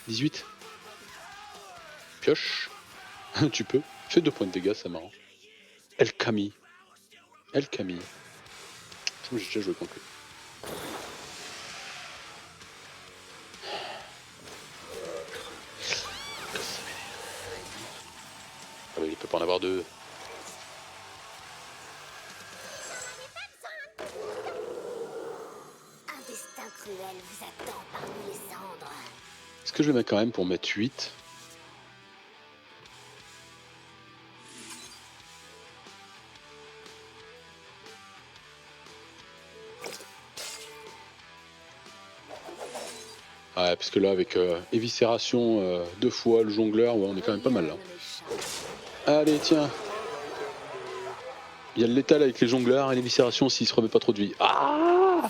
18. Pioche. Tu peux. Fais 2 points de dégâts, c'est marrant. El Kami. El Kami. J'ai déjà joué contre lui. Ah bah il peut pas en avoir 2. Un destin cruel vous attend parmi les cendres. Est-ce que je vais mettre quand même pour mettre 8? Ouais, parce que là, avec éviscération 2 fois, le jongleur, ouais, on est quand même pas mal là. Rien ne m'échappe. Allez, tiens. Il y a le létal avec les jongleurs et l'éviscération s'il se remet pas trop de vie. Ah!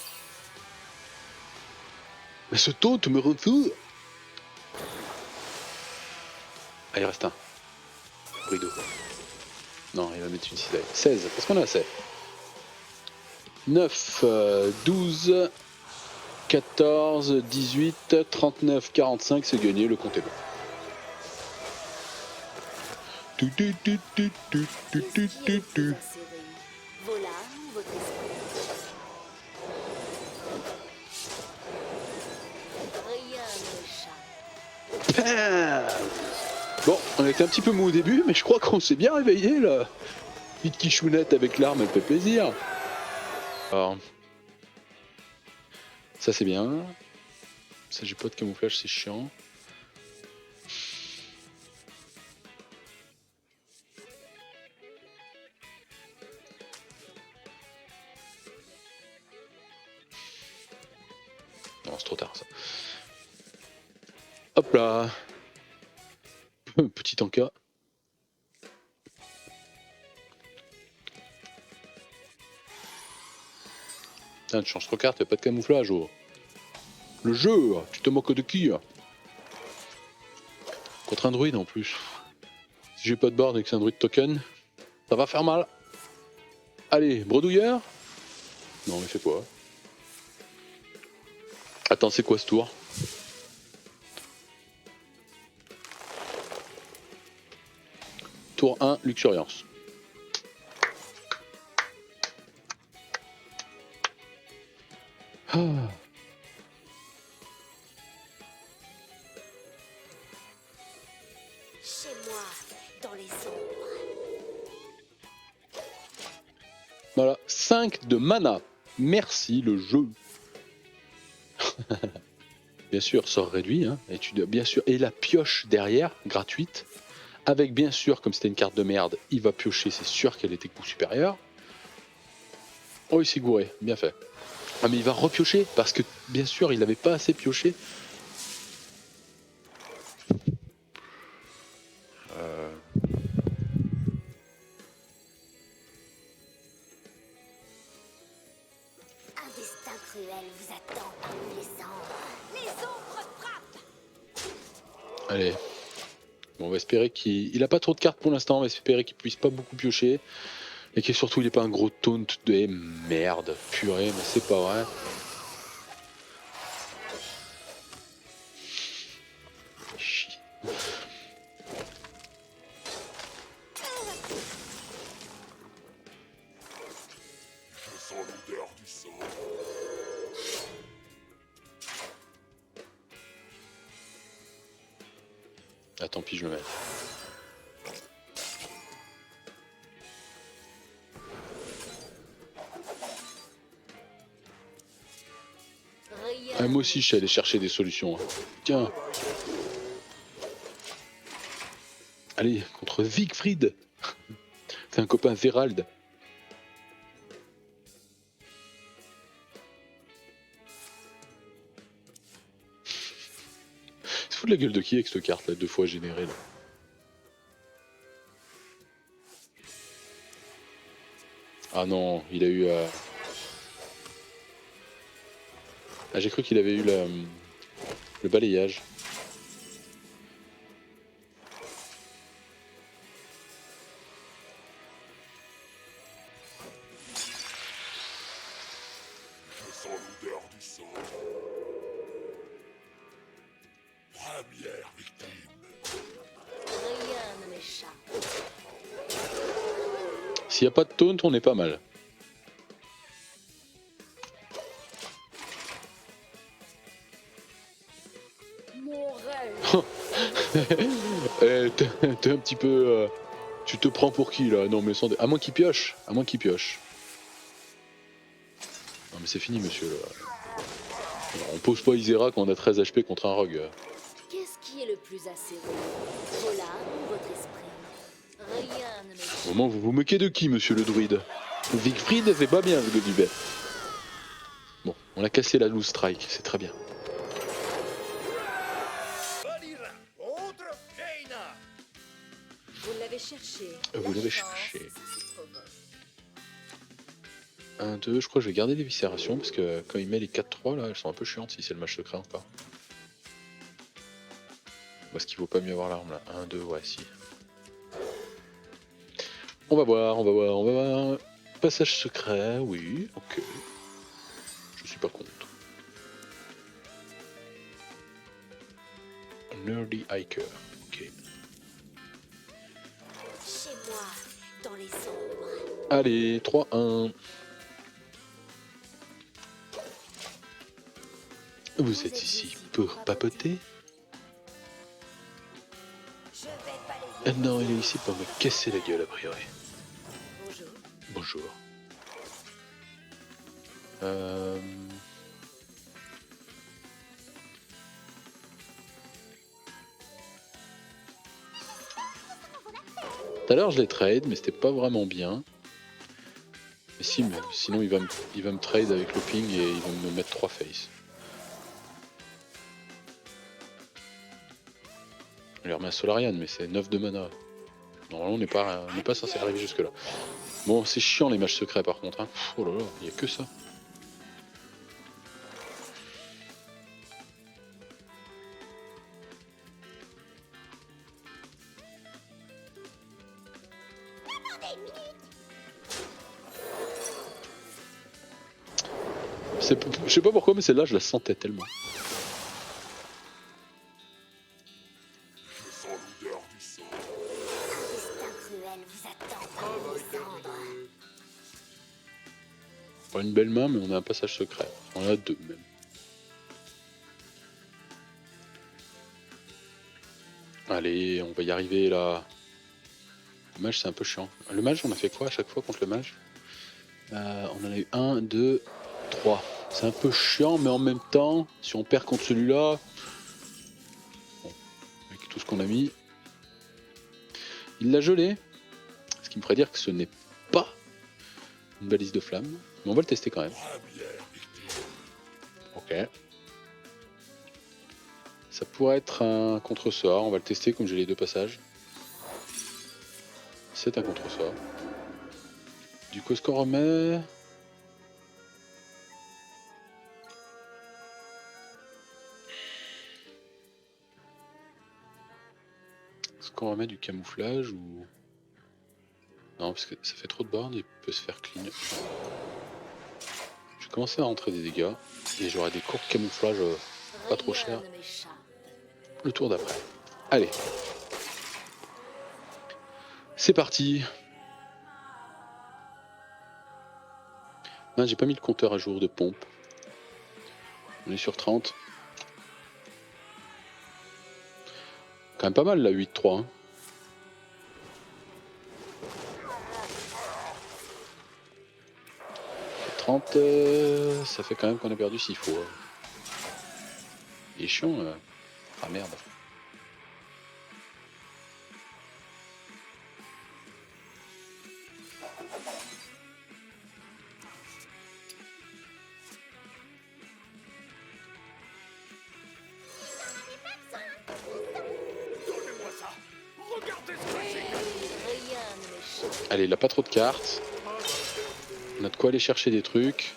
Mais ce taunt me rend fou. Ah, il reste un. Rideau. Non, il va mettre une cisaille. 16, parce qu'on a assez. 9, 12, 14, 18, 39, 45, c'est gagné, le compte est bon. Tu, tu, tu, tu, tu, tu, tu, Qu'est-ce qui tu, est tu. plus acéré? Vos larmes ou votre esprit? Rien ne m'échappe. Bam. Bon, on a été un petit peu mou au début, mais je crois qu'on s'est bien réveillé là. Petite quichounette avec l'arme, elle fait plaisir. Alors, ça c'est bien. Ça j'ai pas de camouflage, c'est chiant. Non, c'est trop tard ça. Hop là. Petit encas. Putain, tu changes trop carte, y'a pas de camouflage. Oh. Le jeu, tu te moques de qui? Contre un druide en plus. Si j'ai pas de board et que c'est un druide token, ça va faire mal. Allez, bredouilleur. Non mais fais quoi? Attends, c'est quoi ce tour? Tour 1, Luxuriance. Ah. Chez moi, dans les ombres. Voilà, 5 de mana. Merci le jeu. Bien sûr, sort réduit, hein, et tu dois bien sûr. Et la pioche derrière, gratuite. Avec bien sûr, comme c'était une carte de merde, il va piocher, c'est sûr qu'elle était coup supérieur. Oh, il s'est gouré, bien fait. Ah, mais il va repiocher, parce que bien sûr, il n'avait pas assez pioché. Un destin cruel vous attend parmi les ombres. Les ombres frappent. Allez. Bon, on va espérer qu'il a pas trop de cartes pour l'instant, on va espérer qu'il puisse pas beaucoup piocher. Et que surtout il est pas un gros taunt de merde, purée, mais c'est pas vrai. Chier. Je sens l'odeur du sang. Ah tant pis, je le mets. Rien. Ah, moi aussi je suis allé chercher des solutions. Hein. Tiens. Allez, contre Siegfried. C'est un copain Zerald. C'est fou de la gueule de qui avec cette carte là, 2 fois générée là. Ah non, il a eu... Ah j'ai cru qu'il avait eu le balayage. Je sens l'odeur du sang. Première victime. Rien ne m'échappe. S'il n'y a pas de taunt, on est pas mal. Mon rêve. T'es un petit peu... tu te prends pour qui là? Non mais sans... À moins qu'il pioche. À moins qu'il pioche. Non mais c'est fini monsieur là. On pose pas Isera quand on a 13 HP contre un rogue. Qu'est-ce qui est le plus acéré? Vos larmes ou votre esprit? Rien ne m'échappe. Au moment vous vous moquez de qui monsieur le druide? Siegfried fait pas bien avec le duvet. Bon, on a cassé la loose strike, c'est très bien. Valira contre Jaina. Vous l'avez cherché. Vous La l'avez chance cherché. s'y provoque. 1, 2, je crois que je vais garder les viscérations parce que quand il met les 4-3 là, elles sont un peu chiantes si c'est le match secret encore. Est-ce qu'il vaut pas mieux avoir l'arme là? 1, 2, ouais, si. On va voir, on va voir, on va voir. Passage secret, oui, ok. Je suis pas contre. Nerdy Hiker, ok. Chez moi, dans les ombres. Allez, 3-1. Vous êtes ici pour papoter? Je vais balayer. Ah non, il est ici pour me casser la gueule a priori. Bonjour. Bonjour. Tout à l'heure je l'ai trade, mais c'était pas vraiment bien. Mais si, mais sinon il va me trade avec le ping et il va me mettre 3 face. Il remet un Solarian, mais c'est 9 de mana. Normalement on n'est pas censé arriver jusque là. Bon, c'est chiant les matchs secrets par contre. Hein. Oh là là, il n'y a que ça. Je sais pas pourquoi, mais celle-là, je la sentais tellement. Je sens l'odeur du sang. Un destin cruel vous attend parmi les cendres. On a une belle main, mais on a un passage secret. On en a deux même. Allez, on va y arriver là. Le mage, c'est un peu chiant. Le mage, on a fait quoi à chaque fois contre le mage? On en a eu 1, 2, 3. C'est un peu chiant, mais en même temps, si on perd contre celui-là, bon, avec tout ce qu'on a mis, il l'a gelé. Ce qui me ferait dire que ce n'est pas une balise de flamme. Mais on va le tester quand même. Ok. Ça pourrait être un contre-sort. On va le tester comme j'ai les deux passages. C'est un contre-sort. Du coup, ce qu'on remet... Est-ce qu'on remet du camouflage ou... Non, parce que ça fait trop de bornes, il peut se faire clean. Je vais commencer à rentrer des dégâts. Et j'aurai des courts camouflages pas trop chers. Regarde mes chats. Le tour d'après. Allez. C'est parti. Non, j'ai pas mis le compteur à jour de pompe. On est sur 30. Quand même pas mal là, 8-3. Hein. 30, ça fait quand même qu'on a perdu 6 fois. Il est chiant. Ah merde. Donnez-moi ça. Regardez ce que c'est. Regarde mes chats. Allez, il a pas trop de cartes. On a de quoi aller chercher des trucs.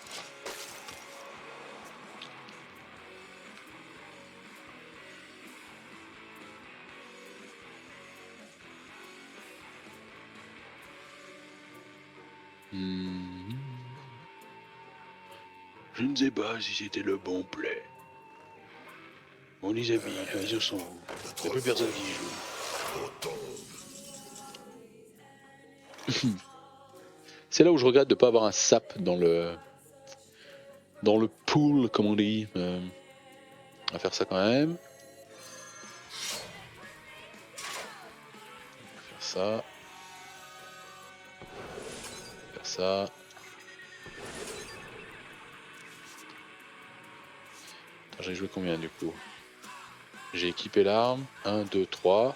Je ne sais pas si c'était le bon play. Bon les amis, ils sont où? Il n'y a plus personne qui joue. C'est là où je regrette de ne pas avoir un sap dans le pool, comme on dit. On va faire ça quand même. Faire ça. Faire ça. J'ai joué combien du coup? J'ai équipé l'arme. 1, 2, 3.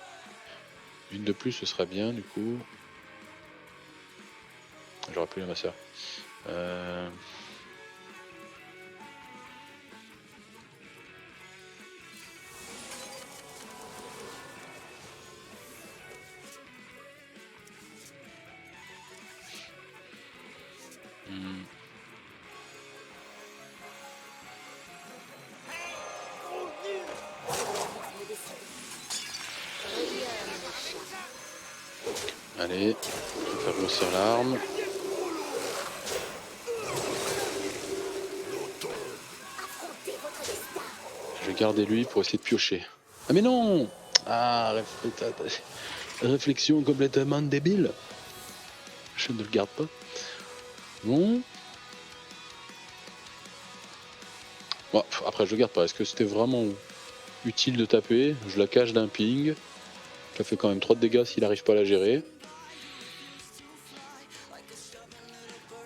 Une de plus, ce sera bien du coup. J'aurais pu ma soeur. Allez, je vais faire grossir l'arme. Je vais garder lui pour essayer de piocher. Ah mais non! Ah, réflexion complètement débile. Je ne le garde pas. Bon. Bon, après je le garde pas. Est-ce que c'était vraiment utile de taper? Je la cache d'un ping. Ça fait quand même 3 de dégâts s'il n'arrive pas à la gérer.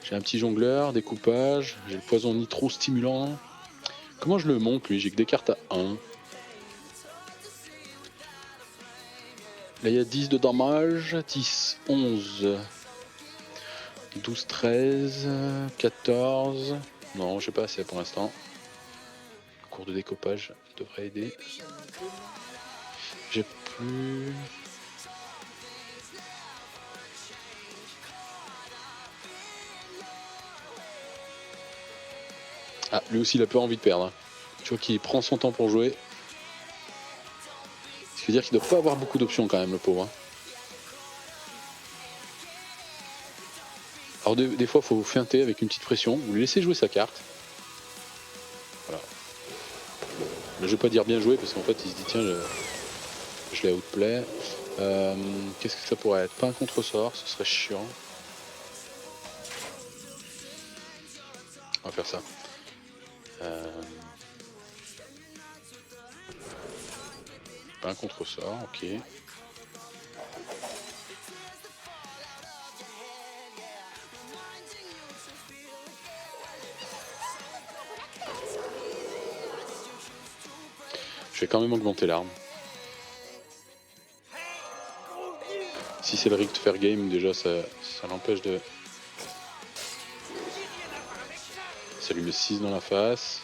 J'ai un petit jongleur, découpage. J'ai le poison nitro stimulant. Comment je le monte lui? J'ai que des cartes à 1. Là il y a 10 de dommage. 10, 11, 12, 13, 14. Non, j'ai pas assez pour l'instant. Le cours de découpage devrait aider. J'ai plus... Ah, lui aussi il a pas envie de perdre. Hein. Tu vois qu'il prend son temps pour jouer. Ce qui veut dire qu'il doit pas avoir beaucoup d'options quand même, le pauvre. Hein. Alors des fois, faut feinter avec une petite pression. Vous lui laissez jouer sa carte. Voilà. Mais je vais pas dire bien joué parce qu'en fait, il se dit tiens, je l'ai outplay. Qu'est-ce que ça pourrait être? Pas un contre-sort, ce serait chiant. On va faire ça. Pas un contre-sort, ok. Je vais quand même augmenter l'arme. Si c'est le rigged fair game, déjà ça l'empêche de... Ça lui met 6 dans la face.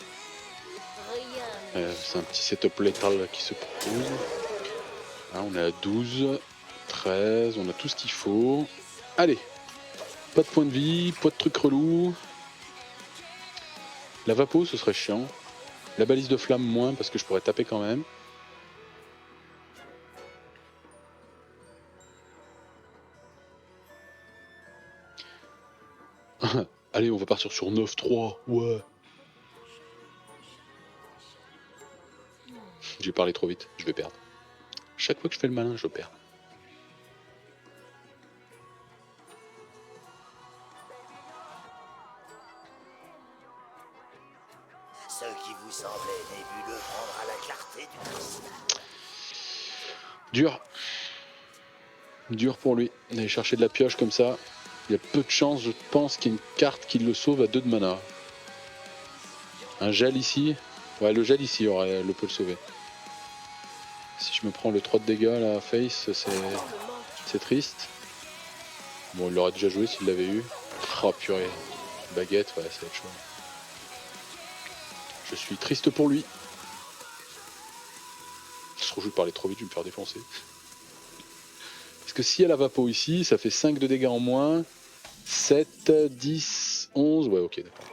C'est un petit setup létal qui se propose. Là, on est à 12, 13, on a tout ce qu'il faut. Allez, pas de points de vie, pas de trucs relous. La vapo, ce serait chiant. La balise de flamme, moins, parce que je pourrais taper quand même. Allez, on va partir sur 9-3, ouais. J'ai parlé trop vite, je vais perdre. Chaque fois que je fais le malin, je perds. Ce qui vous semblait nébuleux prendra la clarté du cristal. Dur. Dur pour lui d'aller chercher de la pioche comme ça. Il y a peu de chance, je pense, qu'il y ait une carte qui le sauve à 2 de mana. Un gel ici. Ouais, le gel ici le peut le sauver. Si je me prends le 3 de dégâts là, face, c'est triste. Bon, il l'aurait déjà joué s'il l'avait eu. Oh purée. Baguette, ouais, ça va être chaud. Je suis triste pour lui. Je trouve que je vais parler trop vite, je vais me faire défoncer. Parce que si elle a vapo ici, ça fait 5 de dégâts en moins. 7, 10, 11. Ouais, ok, d'accord.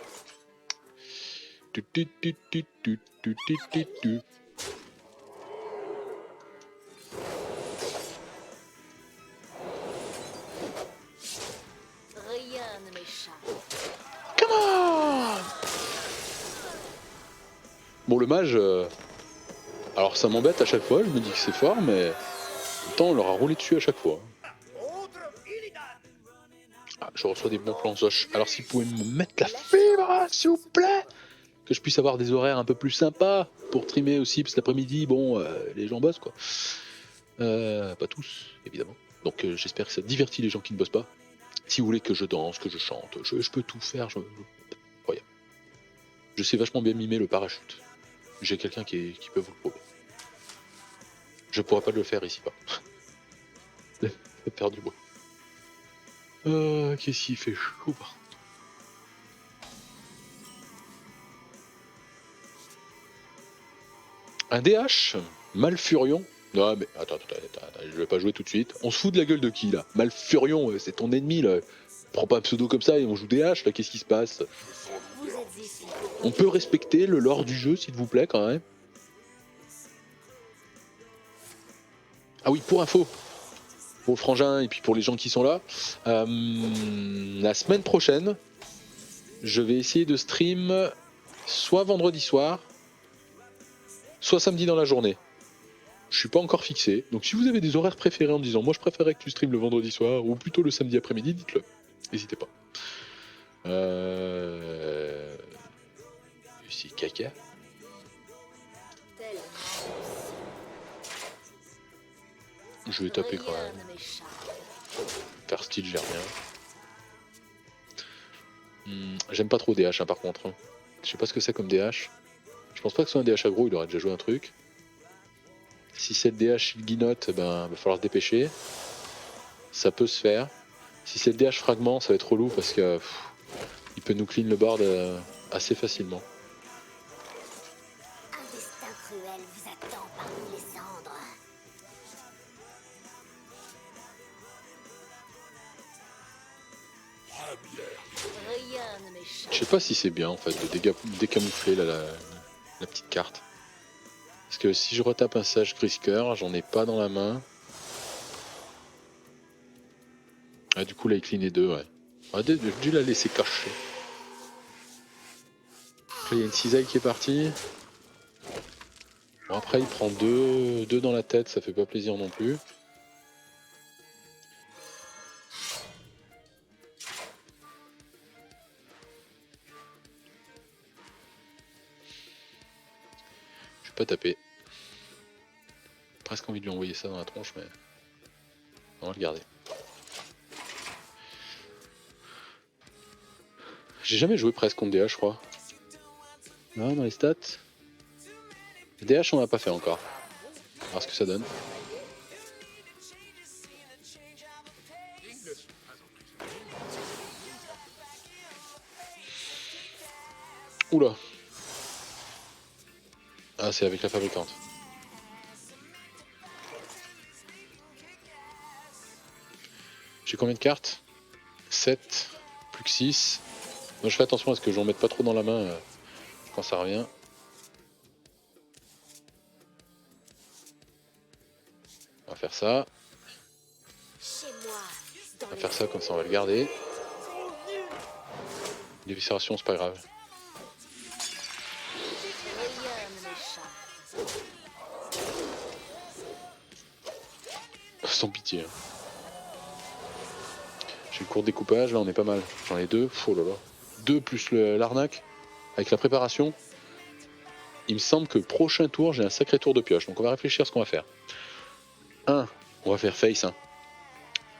Rien ne m'échappe. Come on! Bon, le mage... Alors ça m'embête à chaque fois, je me dis que c'est fort, mais... En même temps, on leur a roulé dessus à chaque fois. Ah, je reçois des bons plans Zoche. Alors s'ils pouvaient me mettre la fibre, s'il vous plaît, que je puisse avoir des horaires un peu plus sympas pour trimer aussi, parce que l'après-midi, bon, les gens bossent quoi. Pas tous, évidemment. Donc j'espère que ça divertit les gens qui ne bossent pas. Si vous voulez que je danse, que je chante, je peux tout faire. Incroyable. Je sais vachement bien mimer le parachute. J'ai quelqu'un qui peut vous le prouver. Je pourrais pas le faire ici, pas. Je perds du bois. Qu'est-ce qu'il fait chaud par contre. Un DH Malfurion. Non mais attends, je vais pas jouer tout de suite. On se fout de la gueule de qui là? Malfurion, c'est ton ennemi là. Prends pas un pseudo comme ça et on joue DH là, qu'est-ce qui se passe? Vous êtes ici. On peut respecter le lore du jeu s'il vous plaît quand même. Ah oui, pour info, pour le frangin et puis pour les gens qui sont là, la semaine prochaine, je vais essayer de stream soit vendredi soir, soit samedi dans la journée. Je suis pas encore fixé, donc si vous avez des horaires préférés en me disant moi je préférais que tu streames le vendredi soir ou plutôt le samedi après-midi, dites-le, n'hésitez pas. C'est caca. Tellement. Je vais taper quand Rien même. ne m'échappe. Faire style, j'ai rien. J'aime pas trop DH hein, par contre. Hein. Je sais pas ce que c'est comme DH. Je pense pas que ce soit un DH aggro, il aurait déjà joué un truc. Si c'est le DH il guinote, ben va falloir se dépêcher. Ça peut se faire. Si c'est le DH fragment, ça va être relou parce que il peut nous clean le board assez facilement. Un destin cruel vous attend parmi les cendres. Rien ne m'échappe. Je sais pas si c'est bien en fait de décamoufler la petite carte. Parce que si je retape un Sage Grisker, j'en ai pas dans la main. Ah du coup là il clean les deux, ouais. On a dû la laisser cacher. Là, il y a une cisaille qui est partie. Bon, après, il prend deux dans la tête, ça fait pas plaisir non plus. Je vais pas taper. Presque envie de lui envoyer ça dans la tronche, mais on va le garder. J'ai jamais joué presque contre DH, je crois. Là, dans les stats. DH, on l'a pas fait encore. On va voir ce que ça donne. Oula. Ah, c'est avec la fabricante. J'ai combien de cartes? 7, plus que 6. Moi je fais attention à ce que j'en mette pas trop dans la main quand ça revient. On va faire ça. Chez moi, dans On va les faire ça, comme ça on va le garder. L'éviscération, c'est pas grave. rayonnent mes chats. Sans pitié. J'ai le court découpage, là on est pas mal. J'en ai 2. Oh là là. 2 plus l'arnaque. Avec la préparation. Il me semble que prochain tour, j'ai un sacré tour de pioche. Donc on va réfléchir à ce qu'on va faire. 1. On va faire face. Hein.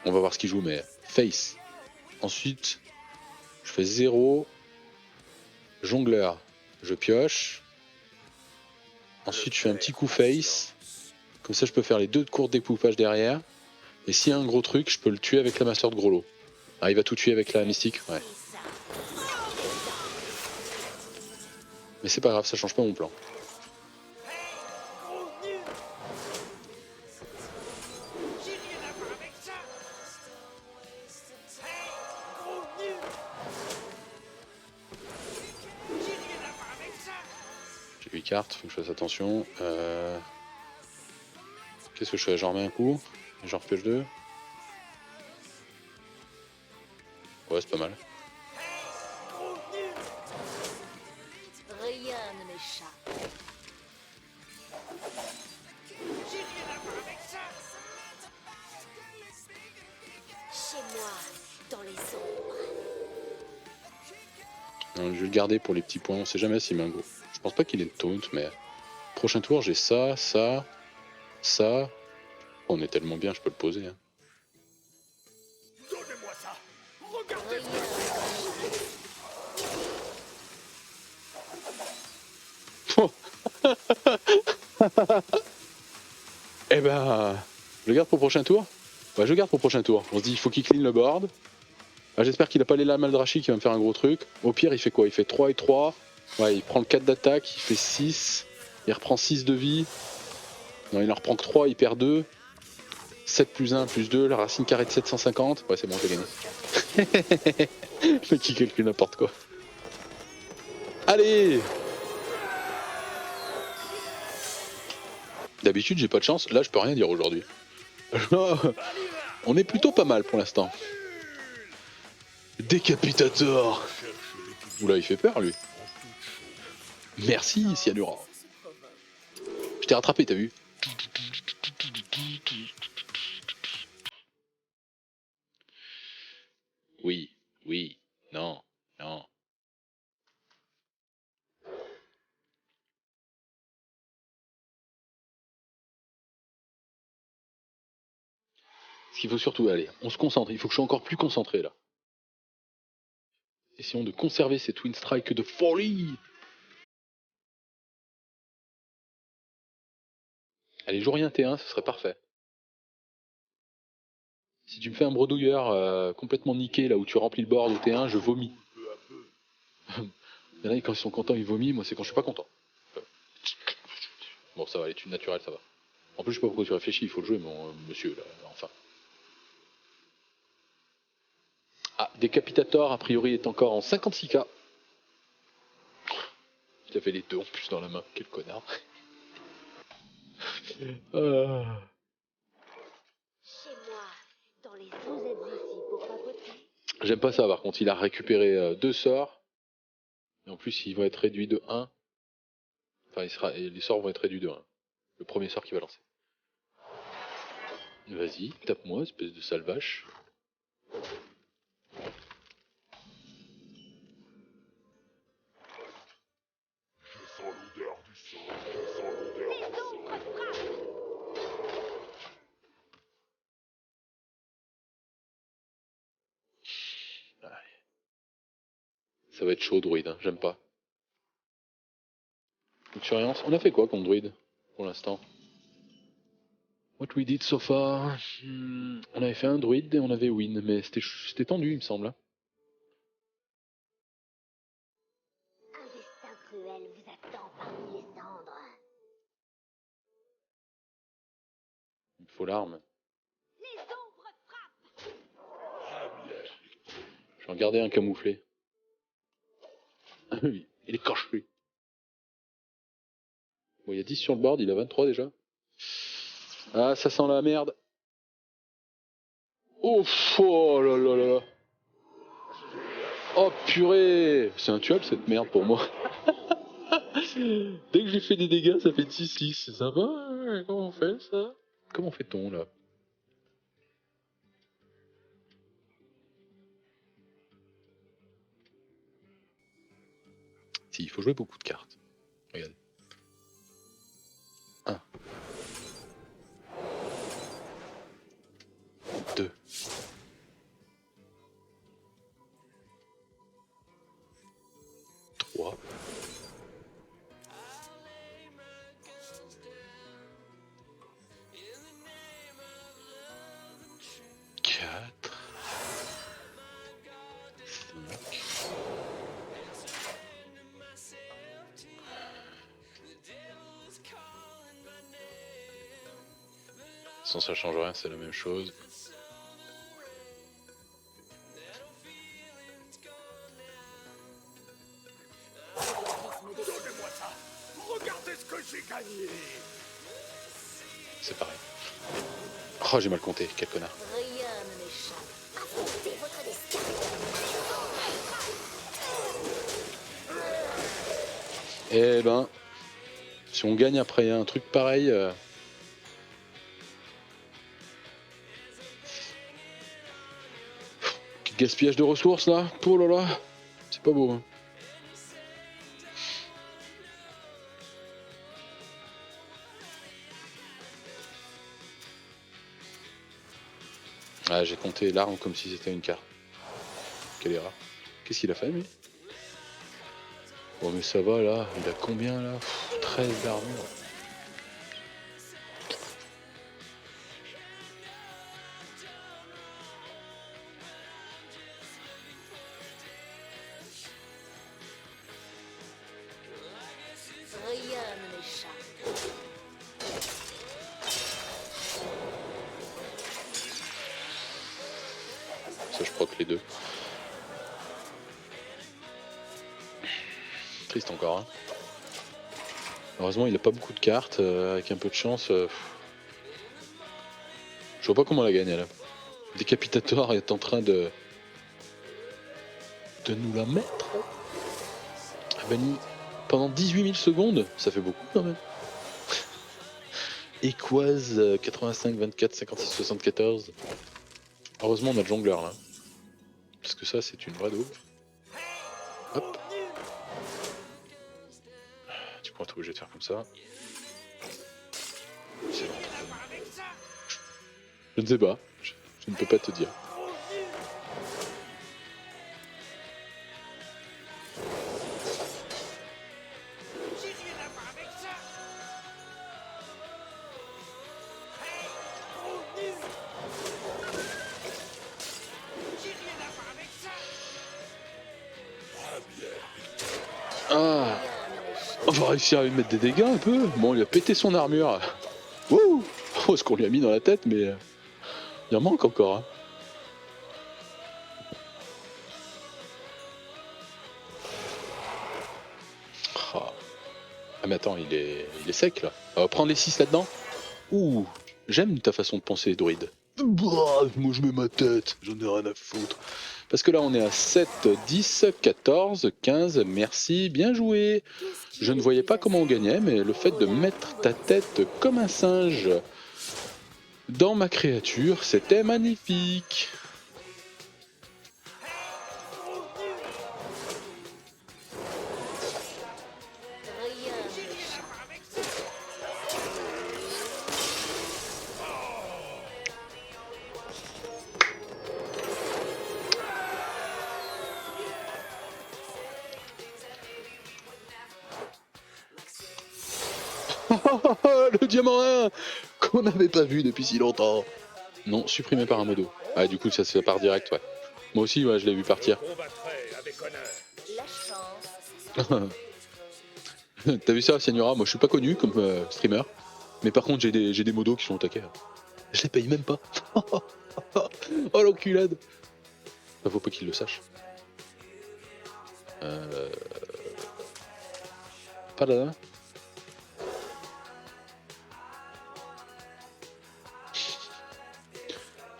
On va voir ce qu'il joue, mais face. Ensuite, je fais 0. Jongleur. Je pioche. Ensuite, je fais un petit coup face. Comme ça, je peux faire les 2 courts découpage derrière. Et s'il y a un gros truc, je peux le tuer avec la master de gros lot. Ah, il va tout tuer avec la mystique. Ouais. Mais c'est pas grave, ça change pas mon plan. J'ai 8 cartes, faut que je fasse attention. Qu'est-ce que je fais? J'en remets un coup. J'en repioche 2. Ouais, c'est pas mal. Rayonnent mes chats. Chez moi, dans les ombres. Non, je vais le garder pour les petits points. On sait jamais s'il met un gros. Je pense pas qu'il ait de taunt, mais prochain tour, j'ai ça, ça, ça. On est tellement bien, je peux le poser. Hein. Donnez-moi ça. Eh ben, je le garde pour le prochain tour. Ouais, je le garde pour le prochain tour. On se dit, il faut qu'il clean le board. Ah, j'espère qu'il a pas les lames Maldrachi qui va me faire un gros truc. Au pire, il fait quoi? Il fait 3 et 3. Ouais, il prend le 4 d'attaque, il fait 6. Il reprend 6 de vie. Non, il en reprend que 3, il perd 2. 7 plus 1 plus 2, la racine carrée de 750. Ouais, c'est bon, j'ai gagné. Le mec qui calcule n'importe quoi. Allez! D'habitude, j'ai pas de chance. Là, je peux rien dire aujourd'hui. On est plutôt pas mal pour l'instant. Décapitator! Oula, il fait peur, lui. Merci, Cyanura. Je t'ai rattrapé, t'as vu? Oui, oui, non, non. Ce qu'il faut surtout aller, on se concentre, il faut que je sois encore plus concentré là. Essayons de conserver ces Twin Strike de folie. Allez, joue rien T1, ce serait parfait. Si tu me fais un bredouilleur complètement niqué là où tu remplis le board au T1, je vomis. Il y en a quand ils sont contents, ils vomissent, moi c'est quand je suis pas content. Bon, ça va, l'étude naturelle, ça va. En plus, je sais pas pourquoi tu réfléchis, il faut le jouer, mon monsieur, là, enfin. Ah, Décapitator, a priori, est encore en 56K. Il avait les deux en plus dans la main, quel connard. Chez moi, dans les... Vous êtes ici pour papoter. J'aime pas ça par contre, il a récupéré 2 sorts. Et en plus ils vont être réduits de 1. Enfin les sorts vont être réduits de 1. Le premier sort qu'il va lancer. Vas-y, tape-moi, espèce de sale vache. Ça va être chaud, druide, hein, j'aime pas. Expérience. On a fait quoi contre druide pour l'instant? What we did so far? On avait fait un druide et on avait win, mais c'était tendu, il me semble. Hein. Un destin cruel vous attend parmi les cendres. Il me faut l'arme. Les ombres frappent. Je vais en garder un camouflé. Oui, il est corche-lui. Bon, il y a 10 sur le board, il a 23 déjà. Ah, ça sent la merde. Oh, oh là là là là. Oh purée. C'est intuable cette merde pour moi. Dès que j'ai fait des dégâts, ça fait 6-6. C'est sympa. Comment on fait ça? Comment fait-on là? Si, il faut jouer beaucoup de cartes. Regarde. 1. 2. 3. 4. 5. Sans ça change rien, c'est la même chose. Donnez-moi ça. Regardez ce que j'ai gagné. C'est pareil. Oh, j'ai mal compté, quel connard. Rien ne m'échappe. Affrontez votre destin. Eh ben, si on gagne après un truc pareil... Gaspillage de ressources là. Oh là là. C'est pas beau. Hein. Ah, j'ai compté l'arme comme si c'était une carte. Quelle erreur. Qu'est-ce qu'il a fait lui? Bon mais ça va là. Il a combien là? 13 d'armure. Rien ne m'échappe. Ça je proc les deux. Triste encore. Hein. Heureusement il a pas beaucoup de cartes. Avec un peu de chance. Je vois pas comment la gagner là. Décapitator est en train de nous la mettre. Banni pendant 18 000 secondes, ça fait beaucoup quand même. Equaz 85, 24, 56, 74. Heureusement on a le jongleur là. Parce que ça c'est une vraie daube. Hop. Du coup on est obligé de faire comme ça. C'est long. Je ne sais pas. Je ne peux pas te dire. Ah, on va réussir à lui mettre des dégâts un peu. Bon, il a pété son armure. Wouh! Oh, ce qu'on lui a mis dans la tête, mais il en manque encore. Hein. Ah. Ah, mais attends, il est sec là. On va prendre les 6 là-dedans. Ouh, j'aime ta façon de penser, druide. Bah, moi je mets ma tête, j'en ai rien à foutre. Parce que là on est à 7, 10, 14, 15, merci, bien joué. Je ne voyais pas comment on gagnait, mais le fait de mettre ta tête comme un singe dans ma créature, c'était magnifique. Rien ne m'échappe. Le diamant 1 qu'on n'avait pas vu depuis si longtemps. Non, supprimé par un modo. Ah, du coup, ça se part direct, ouais. Moi aussi, ouais, je l'ai vu partir. La chance. T'as vu ça, Senyora? Moi, je suis pas connu comme streamer. Mais par contre, j'ai des modos qui sont au taquet. Je les paye même pas. Oh, l'enculade. Bah, faut pas qu'il le sache. Pas là.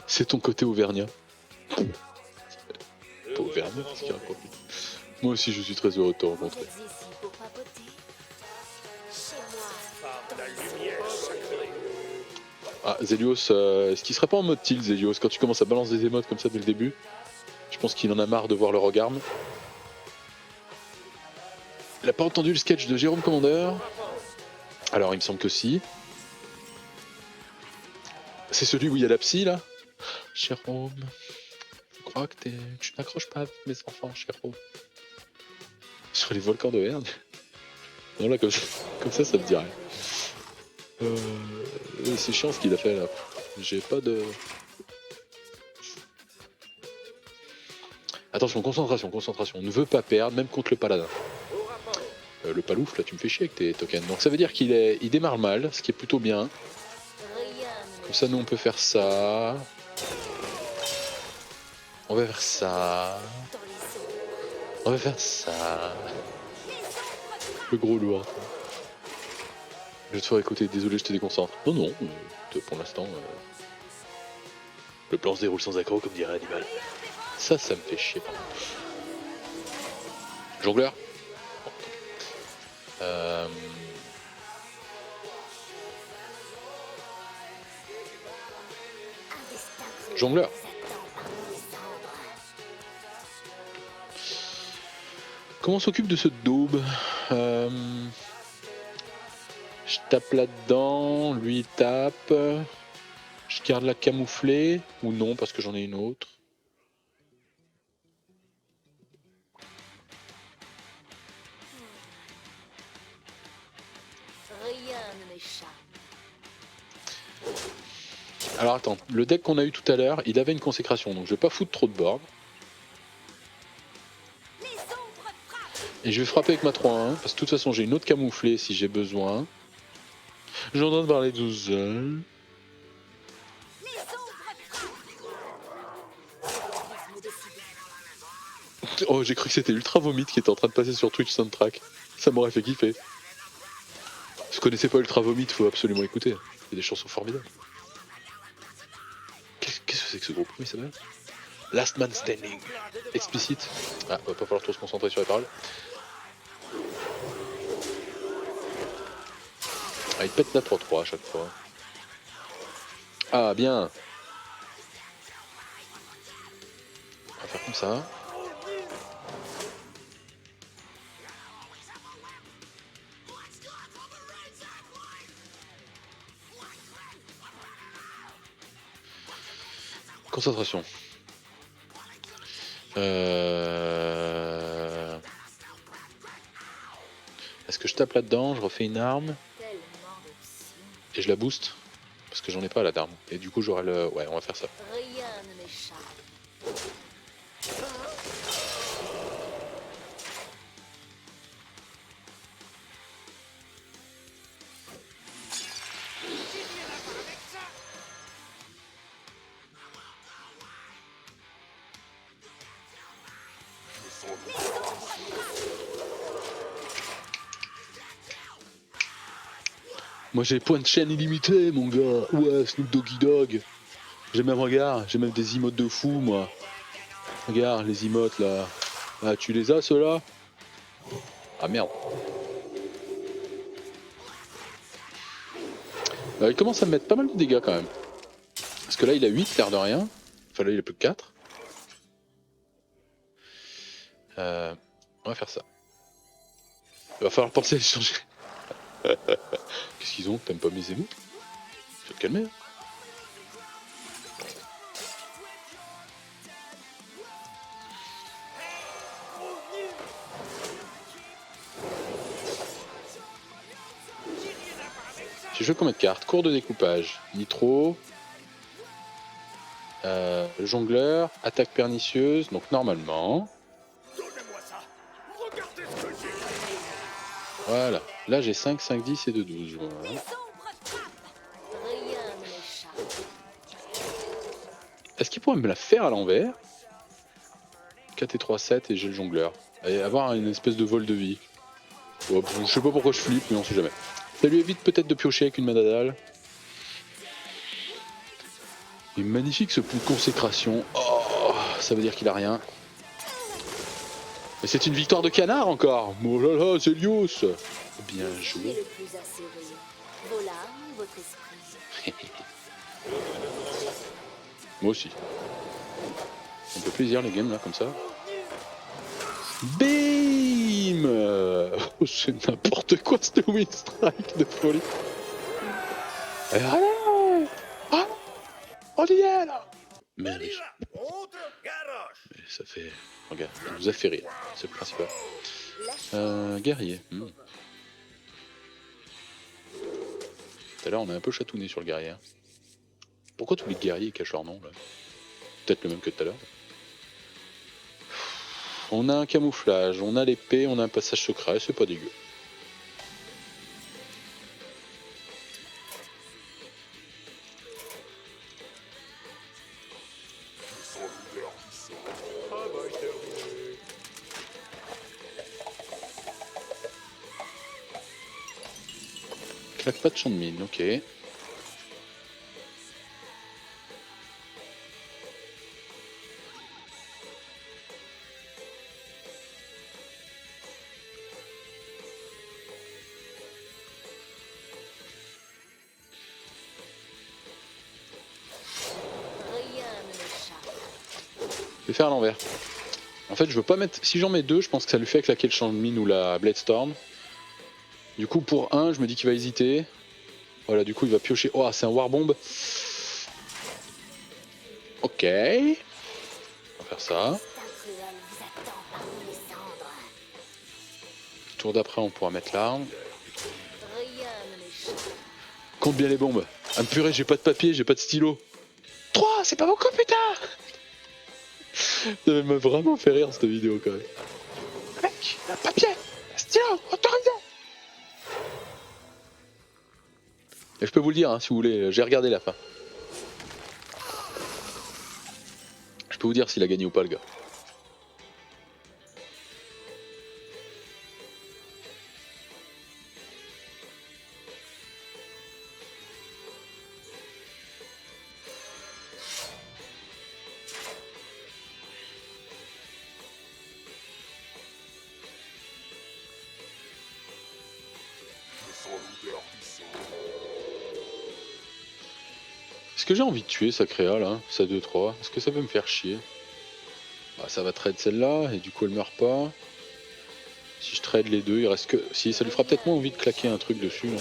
C'est ton côté auvergnat. Pas auvergnat, c'est qu'il raconte. Moi aussi, je suis très heureux de te rencontrer. Vous êtes ici pour papoter. Chez moi. Ah, Zelios, est-ce qu'il serait pas en mode tilt, Zelios, quand tu commences à balancer des émotes comme ça dès le début? Je pense qu'il en a marre de voir le regard. Il a pas entendu le sketch de Jérôme Commandeur? Alors, il me semble que si. C'est celui où il y a la psy, là? Jérôme, je crois que tu n'accroches pas avec mes enfants, Jérôme. Sur les volcans d'Auvergne? Non, là, comme ça me dit rien. C'est chiant ce qu'il a fait, là. J'ai pas de... Attention, concentration, concentration. On ne veut pas perdre, même contre le paladin. Le palouf, là, tu me fais chier avec tes tokens. Donc ça veut dire il démarre mal, ce qui est plutôt bien. Comme ça, nous, on peut faire ça. On va faire ça. On va faire ça. Le gros lourd. Je vais te faire écouter, désolé, je te déconcentre. Non, non, pour l'instant, le plan se déroule sans accroc, comme dirait Hannibal. Ça me fait chier. Jongleur. Jongleur. Comment on s'occupe de ce daube? Je tape là-dedans, lui il tape. Je garde la camouflée, ou non, parce que j'en ai une autre. Rien ne m'échappe. Alors attends, le deck qu'on a eu tout à l'heure, il avait une consécration, donc je vais pas foutre trop de board. Et je vais frapper avec ma 3-1, parce que de toute façon j'ai une autre camouflée si j'ai besoin. J'ai en train de parler tout seul. Oh, j'ai cru que c'était Ultra Vomit qui était en train de passer sur Twitch Soundtrack. Ça m'aurait fait kiffer. Si vous connaissez pas Ultra Vomit, faut absolument écouter. Il y a des chansons formidables. Qu'est-ce que c'est que ce groupe? Comment il s'appelle? Last Man Standing. Explicite. Ah, va pas falloir trop se concentrer sur les paroles. Ah, il pète la 3-3 à chaque fois. Ah, bien. On va faire comme ça. Concentration. Est-ce que je tape là-dedans, je refais une arme et je la booste? Parce que j'en ai pas là d'arme. Et du coup j'aurai le... Ouais, on va faire ça. Rien ne m'échappe. Moi j'ai points de chaîne illimité mon gars. Ouais, Snoop Doggy Dogg. J'ai même, regarde, j'ai même des emotes de fou, moi. Regarde, les emotes, là. Ah, tu les as, ceux-là? Ah, merde. Il commence à me mettre pas mal de dégâts, quand même. Parce que là, il a 8, l'air de rien. Enfin, là, il a plus que 4. On va faire ça. Il va falloir penser à les changer. Qu'est-ce qu'ils ont? T'aimes pas mes emotes? Faut te calmer, hein. J'ai joué combien de cartes? Cours de découpage, nitro, jongleur, attaque pernicieuse, donc normalement. Voilà, là j'ai 5, 5, 10 et 2, 12. Voilà. Rien ne m'échappe. Est-ce qu'il pourrait me la faire à l'envers? 4 et 3, 7 et j'ai le jongleur. Et avoir une espèce de vol de vie. Oh, je sais pas pourquoi je flippe, mais on sait jamais. Ça lui évite peut-être de piocher avec une manadale. Il est magnifique ce coup de consécration. Oh, ça veut dire qu'il a rien. Mais c'est une victoire de canard encore. Oh là là, Zelios. Bien Qui est joué. le plus acéré? Vos larmes ou votre esprit? Moi aussi. Ça me fait plaisir les games là comme ça. Bim. Oh, c'est n'importe quoi ce win strike de folie. Allez, ah, on y est là. Mais oui, On te garoche. mais ça fait... Regarde, ça nous a fait rire, c'est le principal. Guerrier. Tout à l'heure on a un peu chatouné sur le guerrier. Pourquoi tous les guerriers cachent leur nom là? Peut-être le même que tout à l'heure. On a un camouflage, on a l'épée, on a un passage secret, c'est pas dégueu. Claque pas de champ de mine, ok. Rien ne m'échappe. Je vais faire à l'envers. En fait, je veux pas mettre. Si j'en mets deux, je pense que ça lui fait claquer le champ de mine ou la Bladestorm. Du coup, pour un, je me dis qu'il va hésiter. Voilà, du coup, il va piocher. Oh, c'est un Warbomb. Ok. On va faire ça. Un cruel vous attend parmi les cendres. Tour d'après, on pourra mettre l'arme. Rien ne m'échappe. Compte bien les bombes. Ah, purée, j'ai pas de papier, j'ai pas de stylo. 3, c'est pas beaucoup, putain. Ça m'a vraiment fait rire cette vidéo quand même. Mec, un papier, un stylo, autorisé. Et je peux vous le dire, hein, si vous voulez, j'ai regardé la fin. Je peux vous dire s'il a gagné ou pas, le gars. Est-ce que j'ai envie de tuer sa créa là, sa 2-3? Est-ce que ça peut me faire chier? Bah, ça va trade celle-là et du coup elle meurt pas. Si je trade les deux, il reste que... Si, ça lui fera peut-être moins envie de claquer un truc dessus là.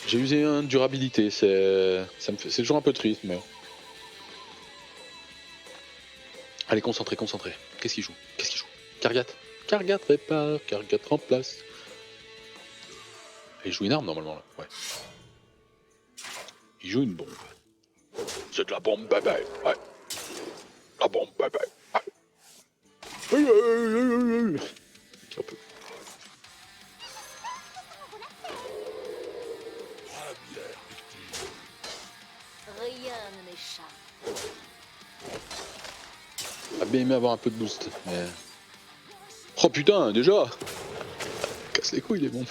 J'ai usé un de durabilité, c'est toujours un peu triste mais... Allez, concentré, concentré. Qu'est-ce qu'il joue? Qu'est-ce qu'il joue? Kargat. Kargat répare, Kargat remplace. Il joue une arme normalement là, ouais. Il joue une bombe. C'est de la bombe bébé, ouais. La bombe bébé, ouais. Un peu. Rien ne m'échappe. A bien aimé avoir un peu de boost, mais... Oh putain, déjà. Casse les couilles les bombes.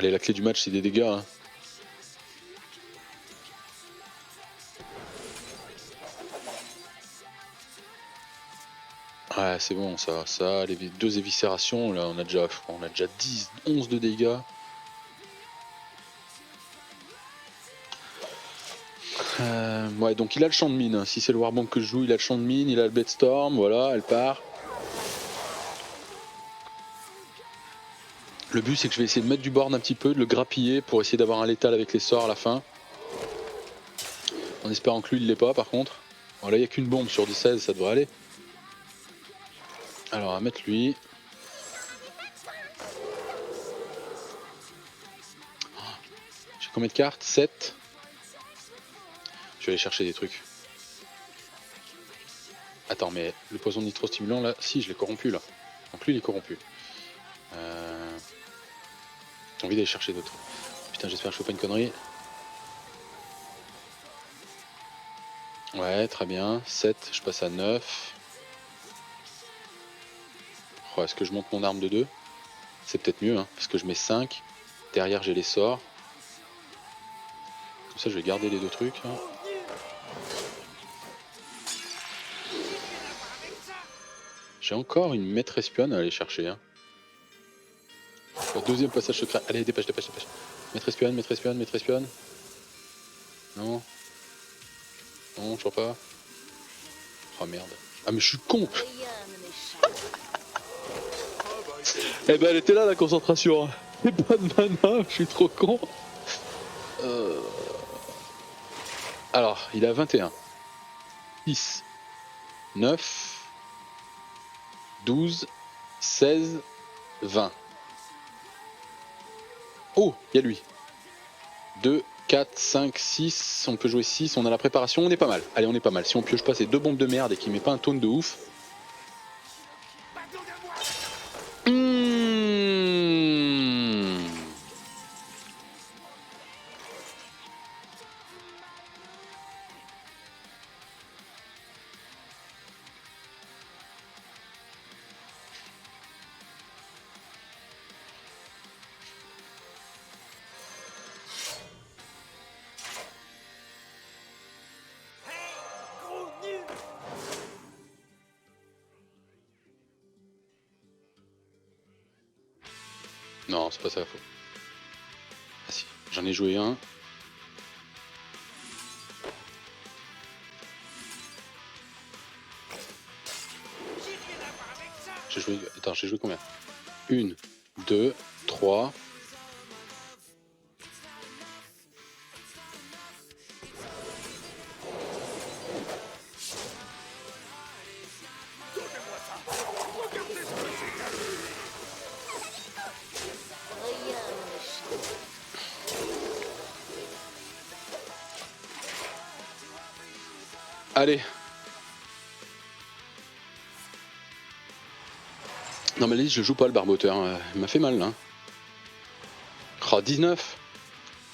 Allez, la clé du match, c'est des dégâts. Hein. Ouais, c'est bon, ça, les deux éviscérations, là, on a déjà 10, 11 de dégâts. Ouais, donc il a le champ de mine. Hein. Si c'est le Warbomb que je joue, il a le champ de mine, il a le Bloodstorm, voilà, elle part. Le but, c'est que je vais essayer de mettre du board un petit peu, de le grappiller pour essayer d'avoir un létal avec les sorts à la fin. En espérant que lui, il l'est pas, par contre. Bon, là, il n'y a qu'une bombe sur du 16, ça devrait aller. Alors, on va mettre lui. J'ai combien de cartes? 7. Je vais aller chercher des trucs. Attends, mais le poison nitro-stimulant, là, si, je l'ai corrompu, là. Donc lui, il est corrompu. J'ai envie d'aller chercher d'autres. Putain, j'espère que je fais pas une connerie. Ouais, très bien. 7, je passe à 9. Oh, est-ce que je monte mon arme de 2? C'est peut-être mieux, hein, parce que je mets 5. Derrière, j'ai les sorts. Comme ça, je vais garder les deux trucs. Hein. J'ai encore une maître espionne à aller chercher. Hein. Le deuxième passage secret. Allez, dépêche, dépêche, dépêche. Maître espionne, maître espionne, maître espionne. Non. Non, je vois pas. Oh merde. Ah, mais je suis con. Eh ben, elle était là, la concentration. J'ai pas de mana, je suis trop con. Alors, il a 21. 6. 9. 12. 16. 20. Oh, il y a lui. 2, 4, 5, 6. On peut jouer 6. On a la préparation. On est pas mal. Allez, on est pas mal. Si on pioche pas ces deux bombes de merde et qu'il met pas un taunt de ouf. Non, c'est pas ça la faute. Ah si, j'en ai joué un. J'ai joué. Attends, j'ai joué combien? 1, 2, 3. Allez. Non mais là, je joue pas le barboteur, il m'a fait mal là. Oh 19.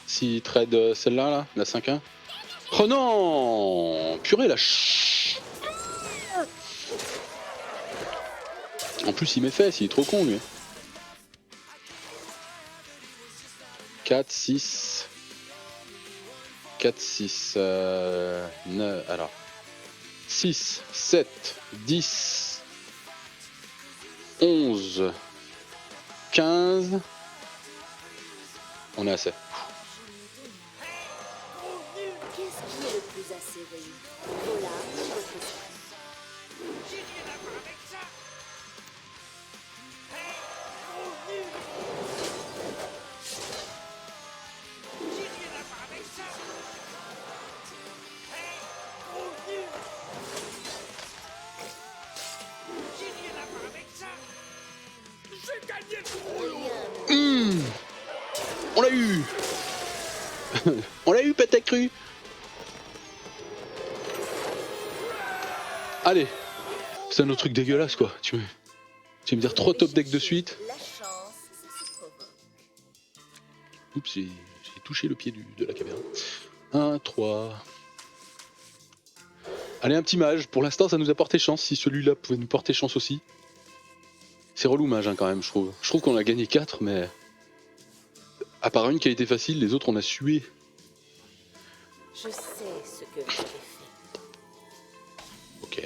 S'il trade celle-là, là, la 5-1. Oh non. Purée la En plus il m'est fait, il est trop con lui. 4, 6. 4, 6. 9. Alors. 6, 7, 10, 11, 15. On est assez. Qu'est-ce qui est le plus acéré? Vos larmes ou votre sang? On l'a eu. On l'a eu, pâte cru. Allez. C'est un autre truc dégueulasse quoi. Tu vas me dire 3 top decks de suite. La chance, ça se provoque. Oups, j'ai touché le pied de la caméra. 1, 3. Allez, un petit mage. Pour l'instant, ça nous a porté chance. Si celui-là pouvait nous porter chance aussi. C'est relou mage hein, quand même, je trouve. Je trouve qu'on a gagné 4, mais... À part une qui a été facile, les autres on a sué. Je sais ce que vous avez fait. Ok.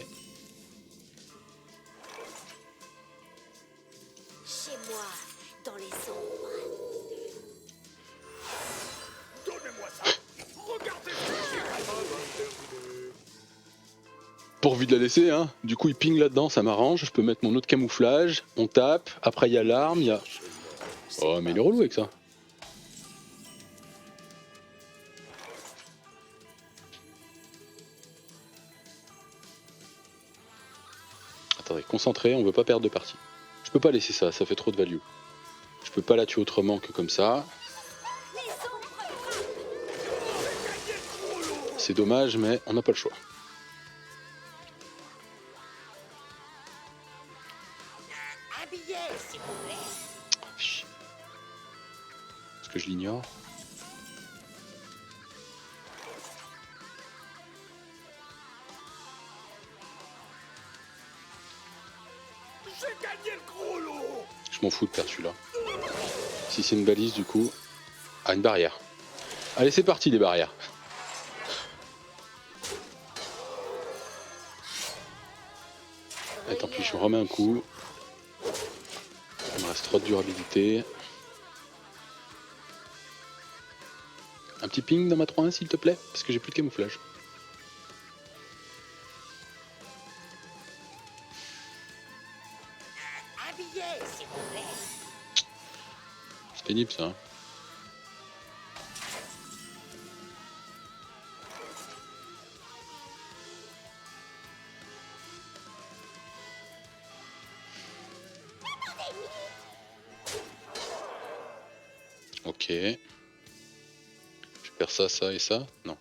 Chez moi, dans les ombres. Donnez-moi ça. Regardez ce que j'ai. Pourvu de la laisser, hein. Du coup, il ping là-dedans, ça m'arrange. Je peux mettre mon autre camouflage. On tape. Après, il y a l'arme. Il y a. Oh, mais il est relou avec ça. Attendez, concentré, on veut pas perdre de partie. Je peux pas laisser ça, ça fait trop de value. Je peux pas la tuer autrement que comme ça. C'est dommage, mais on n'a pas le choix. Un billet, s'il vous plaît. Chut. Est-ce que je l'ignore? J'ai gagné le gros lot. Je m'en fous de perdre celui-là. Si c'est une balise, du coup... Ah, une barrière. Allez, c'est parti, les barrières. Et tant pis, je me remets un coup. Il me reste 3 de durabilité. Un petit ping dans ma 3-1 s'il te plaît, parce que j'ai plus de camouflage. Un billet, s'il vous plaît. C'est pénible ça. Hein. Ok. Je perds ça, ça et ça? Non.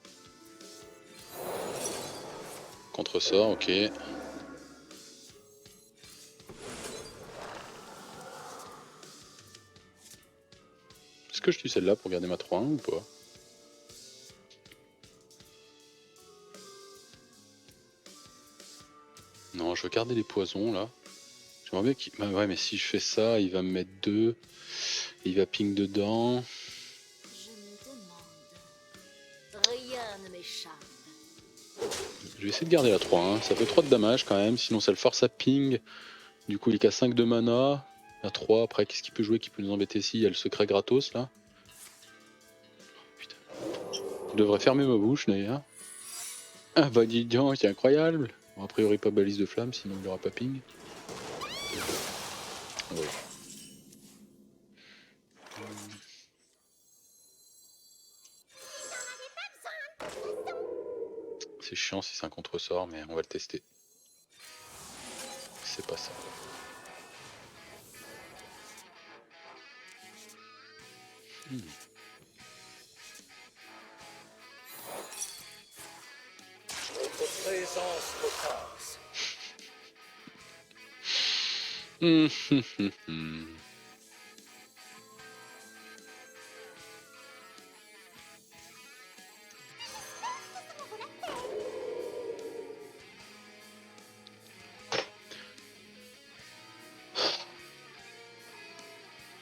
Contre-sort, ok. Est-ce que je tue celle-là pour garder ma 3-1 ou pas? Non, je veux garder les poisons là. J'aimerais bien qu'il... Bah ouais, mais si je fais ça, il va me mettre 2. Il va ping dedans. Je me demande. Rien ne m'échappe. Je vais essayer de garder la 3, hein. Ça fait 3 de damage quand même, sinon ça le force à ping. Du coup il est qu'à 5 de mana. La 3, après qu'est-ce qu'il peut jouer qui peut nous embêter ici? Il y a le secret gratos là. Putain. Je devrais fermer ma bouche d'ailleurs. Ah bah dis donc, c'est incroyable. Bon, a priori pas balise de flamme, sinon il aura pas ping. Voilà. C'est chiant si c'est un contre-sort, mais on va le tester. C'est pas ça. Votre présence m'offense.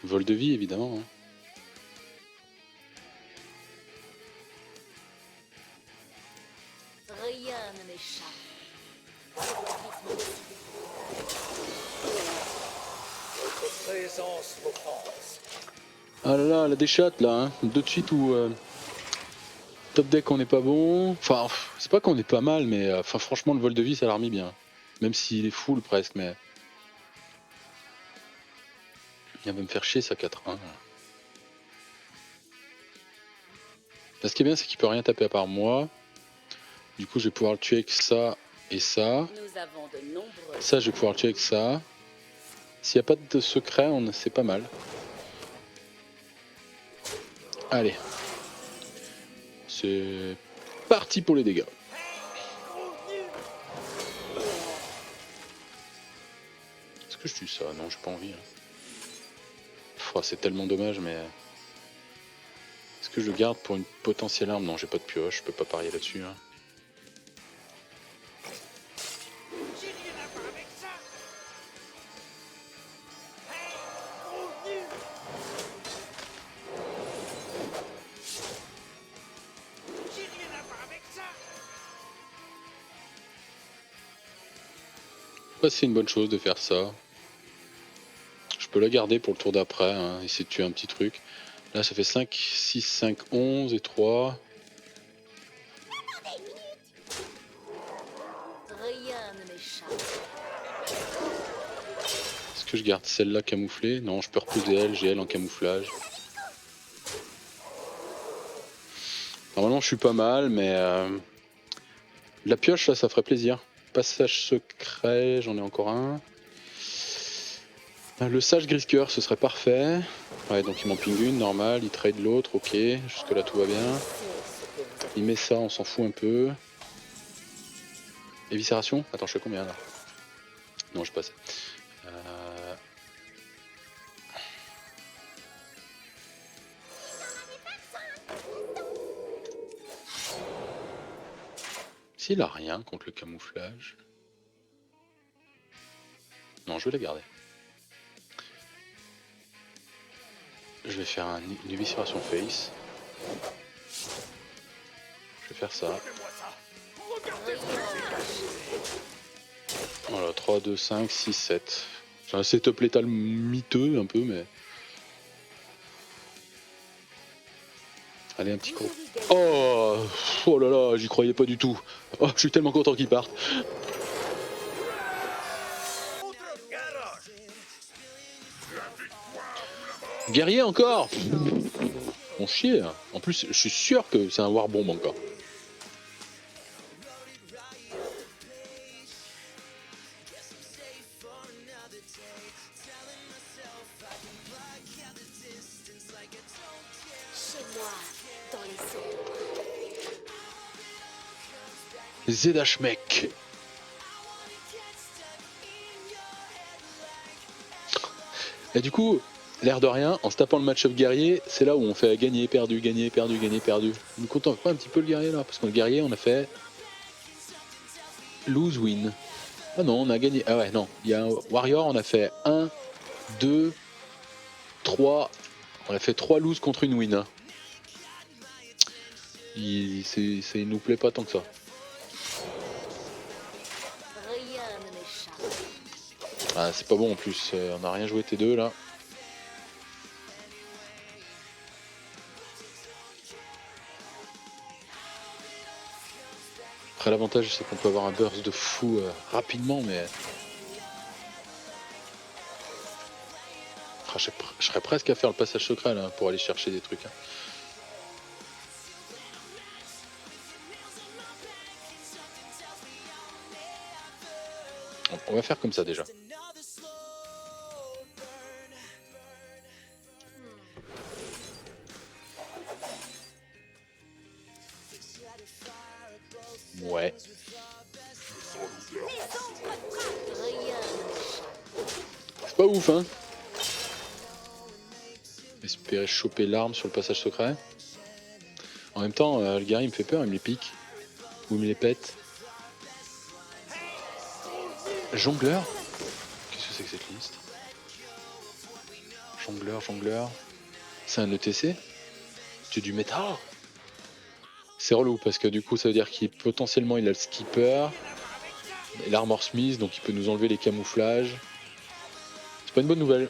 Vol de vie évidemment. Hein. Rien ne m'échappe. Votre présence m'offense. Ah là là, la déchatte là, hein. Deux de suite où top deck on n'est pas bon. Enfin, c'est pas qu'on est pas mal, mais enfin franchement le vol de vie ça l'a remis bien. Même s'il est full presque, mais... Il va me faire chier sa 4-1. Ce qui est bien c'est qu'il peut rien taper à part moi. Du coup je vais pouvoir le tuer avec ça et ça. Nous avons de nombreux. Ça je vais pouvoir le tuer avec ça. S'il n'y a pas de secret, c'est pas mal. Allez. C'est parti pour les dégâts. Est-ce que je tue ça? Non, j'ai pas envie. Hein. C'est tellement dommage, mais... Est-ce que je le garde pour une potentielle arme? Non, j'ai pas de pioche, je peux pas parier là-dessus. Hein. J'ai rien à voir avec ça. pas si c'est une bonne chose de faire ça. Je peux la garder pour le tour d'après, hein, essayer de tuer un petit truc. Là ça fait 5, 6, 5, 11 et 3. Rien ne m'échappe. Est-ce que je garde celle-là camouflée? Non, je peux reposer elle, j'ai elle en camouflage. Normalement je suis pas mal, mais la pioche là ça ferait plaisir. Passage secret, j'en ai encore un. Le sage Grisker, ce serait parfait. Ouais, donc il m'en ping une, normal, il trade l'autre, ok, jusque là tout va bien. Il met ça, on s'en fout un peu. Éviscération? Attends, je fais combien là? Non, je passe. S'il a rien contre le camouflage... Non, je vais la garder. Je vais faire une éviscération face. Je vais faire ça. Voilà, 3, 2, 5, 6, 7. C'est un setup létal miteux un peu, mais... Allez, un petit coup. Oh, oh là là, j'y croyais pas du tout. Oh, je suis tellement content qu'il parte. Guerrier encore. On chie. En plus, je suis sûr que c'est un Warbomb encore. Chez moi, dans les eaux. Zedashmek. Et du coup, l'air de rien, en se tapant le match-up guerrier, c'est là où on fait gagner, perdu, gagner, perdu, gagner, perdu. On nous contente pas un petit peu le guerrier là? Parce que le guerrier, on a fait lose, win. Ah non, on a gagné. Ah ouais, non. Il y a un warrior, on a fait 1, 2, 3. On a fait 3 lose contre une win. Il nous plaît pas tant que ça. Rien ne m'échappe. Ah, c'est pas bon en plus. On a rien joué T2 là. Après l'avantage c'est qu'on peut avoir un burst de fou rapidement, mais je serais presque à faire le passage secret là pour aller chercher des trucs. Hein. On va faire comme ça déjà. Ouais. Rien ne m'échappe. C'est pas ouf hein. Espérer choper l'arme sur le passage secret. En même temps, le guerrier il me fait peur, il me les pique. Ou il me les pète. Jongleur? Qu'est-ce que c'est que cette liste? Jongleur, jongleur. C'est un ETC? C'est du métal? C'est relou parce que du coup ça veut dire qu'il potentiellement il a le skipper et l'armor smith, donc il peut nous enlever les camouflages. C'est pas une bonne nouvelle.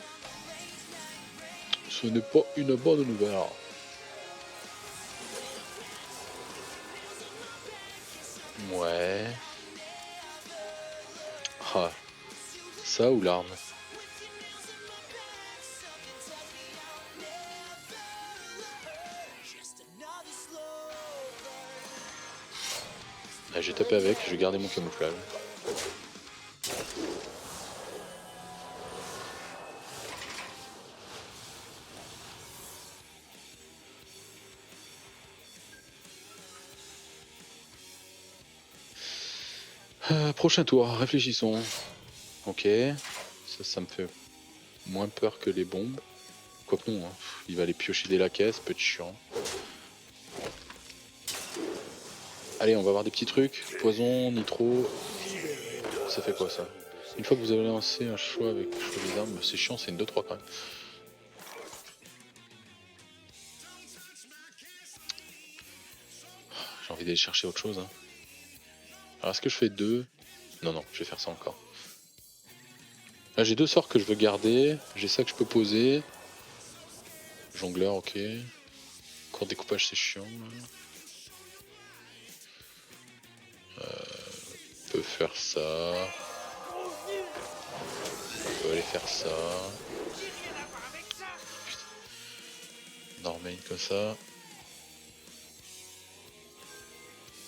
Ce n'est pas une bonne nouvelle. Ouais. Ah. Ça ou l'arme? Ah, j'ai tapé avec, je vais garder mon camouflage. Prochain tour, réfléchissons. Ok, ça me fait moins peur que les bombes. Quoique non, hein. Il va aller piocher des laquaises, peu de chiant. Allez, on va avoir des petits trucs. Poison, nitro. Ça fait quoi ça? Une fois que vous avez lancé un choix avec le choix des armes, c'est chiant, c'est une 2-3 quand même. J'ai envie d'aller chercher autre chose. Hein. Alors est-ce que je fais 2? Non, non, je vais faire ça encore. Là j'ai 2 sorts que je veux garder. J'ai ça que je peux poser. Jongleur, ok. Court découpage, c'est chiant. On peut faire ça. On peut aller faire ça. Normain comme ça.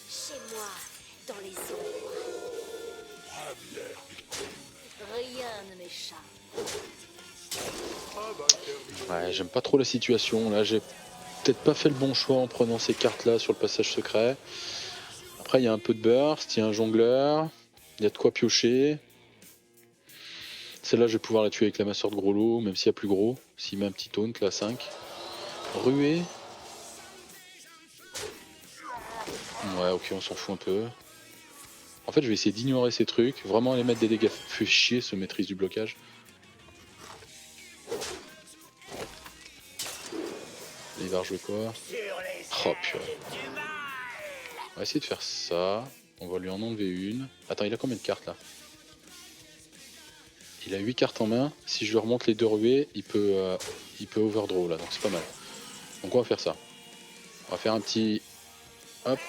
Chez moi, dans les ombres. Rien ne m'échappe. Ouais, j'aime pas trop la situation. Là, j'ai peut-être pas fait le bon choix en prenant ces cartes-là sur le passage secret. Après, il y a un peu de burst, il y a un jongleur, il y a de quoi piocher. Celle-là, je vais pouvoir la tuer avec la masseur de gros lot, même s'il y a plus gros. S'il met un petit taunt, là, 5. Ruée. Ouais, ok, on s'en fout un peu. En fait, je vais essayer d'ignorer ces trucs, vraiment aller mettre des dégâts. Fait chier ce maîtrise du blocage. Il va rejouer quoi? Oh purée. On va essayer de faire ça. On va lui en enlever une. Attends, il a combien de cartes là? Il a 8 cartes en main. Si je lui remonte les 2 ruées, il peut overdraw là, donc c'est pas mal. Donc on va faire ça. On va faire un petit... Hop.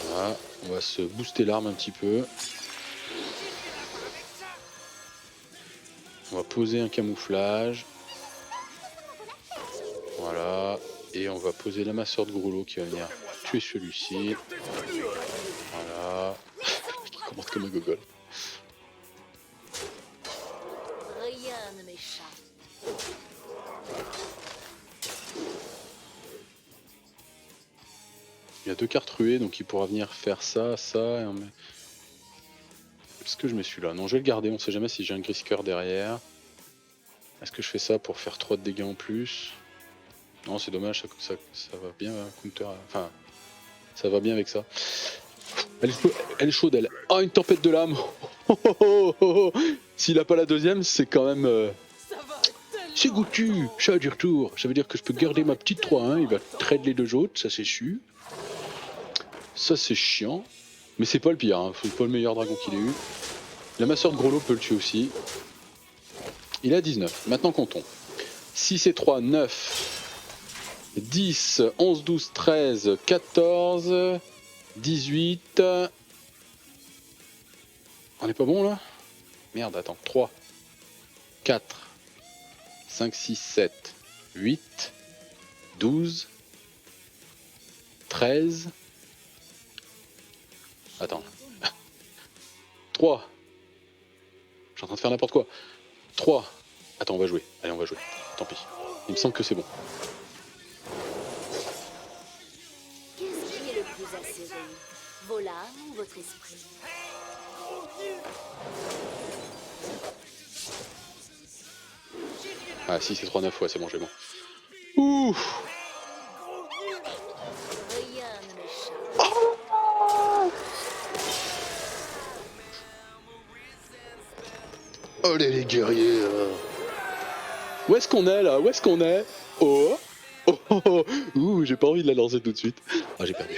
Voilà. On va se booster l'arme un petit peu. On va poser un camouflage. Voilà. Et on va poser la masseur de gros lot qui va venir tuer celui-ci. Voilà. Qui commente comme un gogol. Rien ne m'échappe. Il y a 2 cartes ruées, donc il pourra venir faire ça, ça. Et on met... Est-ce que je mets celui-là? Non, je vais le garder, on sait jamais si j'ai un Grisker derrière. Est-ce que je fais ça pour faire 3 de dégâts en plus? Non, c'est dommage, ça va bien counter. Enfin, ça va bien avec ça. Elle est chaude, elle. Oh, une tempête de l'âme. S'il a pas la deuxième, c'est quand même... C'est goûtu, chat du retour. Ça veut dire que je peux garder ma petite 3-1, il va trade les 2 autres, ça c'est sûr. Ça c'est chiant. Mais c'est pas le pire, hein. C'est pas le meilleur dragon qu'il ait eu. La masseur de gros lot peut le tuer aussi. Il a 19. Maintenant comptons. 6 et 3, 9. 10, 11, 12, 13, 14, 18. On est pas bon là? Merde, attends. 3, 4, 5, 6, 7, 8, 12, 13. Attends. 3. Je suis en train de faire n'importe quoi. 3. Attends, on va jouer. Allez, on va jouer. Tant pis. Il me semble que c'est bon. Qu'est-ce qui est le plus acéré? Vos larmes ou votre esprit? Ah, si c'est 3, 9, ouais, c'est bon, j'ai bon. Ouh. Rien ne m'échappe. Allez les guerriers. Où est-ce qu'on est là? Où est-ce qu'on est? Oh. Oh, oh, oh. Ouh, j'ai pas envie de la lancer tout de suite. Ah, j'ai perdu.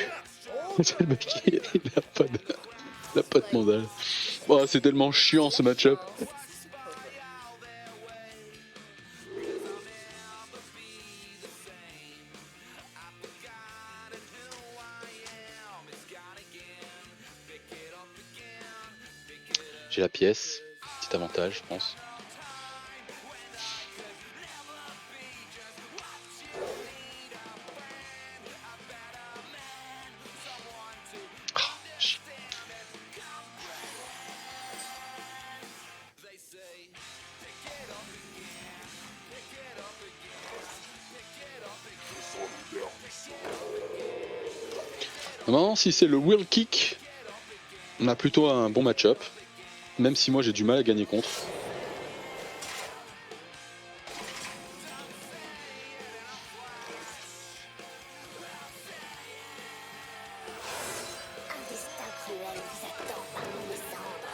C'est le mec, il a pas de mandale. Oh, c'est tellement chiant ce match-up. J'ai la pièce. Petit avantage, je pense. Maintenant, si c'est le wheel kick, on a plutôt un bon match-up. Même si moi j'ai du mal à gagner contre. Un destin cruel vous attend parmi les cendres.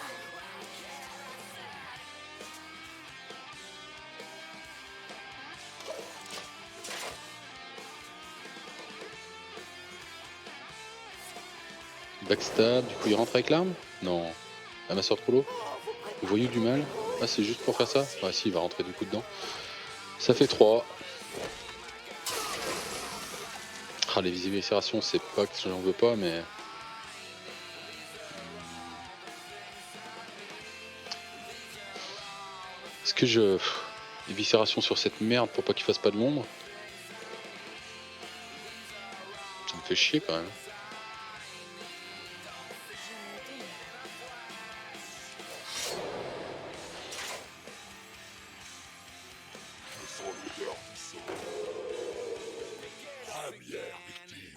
Backstab, du coup il rentre avec l'arme? Non. La masseur de colo? Voyou du mal. Ah, c'est juste pour faire ça? Ah si, il va rentrer du coup dedans. Ça fait 3. Ah, les éviscérations, c'est pas que j'en veux pas, mais... Est-ce que je... Éviscération sur cette merde pour pas qu'il fasse pas de l'ombre? Ça me fait chier quand même. Bouillonne, bouillonne.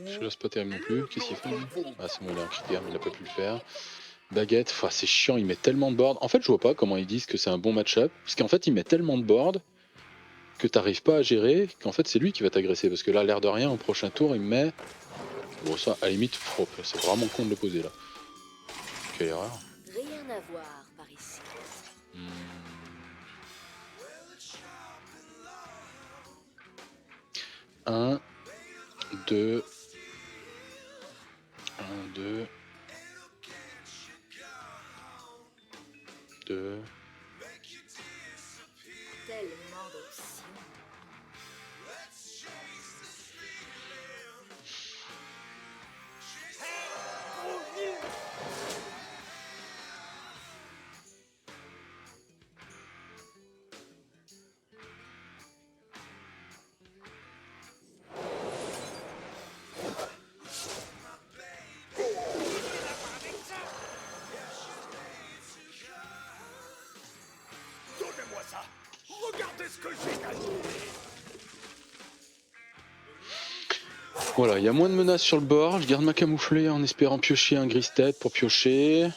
Celui-là, c'est pas terrible non plus. Qu'est-ce qu'il fait lui? Ah, c'est bon, il a un critère, mais il a pas pu le faire. Baguette, enfin, c'est chiant, il met tellement de board. En fait, je vois pas comment ils disent que c'est un bon match-up. Parce qu'en fait, il met tellement de board que t'arrives pas à gérer, qu'en fait, c'est lui qui va t'agresser. Parce que là, l'air de rien, au prochain tour, il met. Bon, ça, à la limite, c'est vraiment con de le poser là. Quelle erreur. Rien à voir par ici. 1, 2, 1, 2, 2. Tellement d'options. Donnez-moi ça. Regardez ce que j'ai gagné. Voilà, il y a moins de menaces sur le bord. Je garde ma camouflée en espérant piocher un grise-tête pour piocher.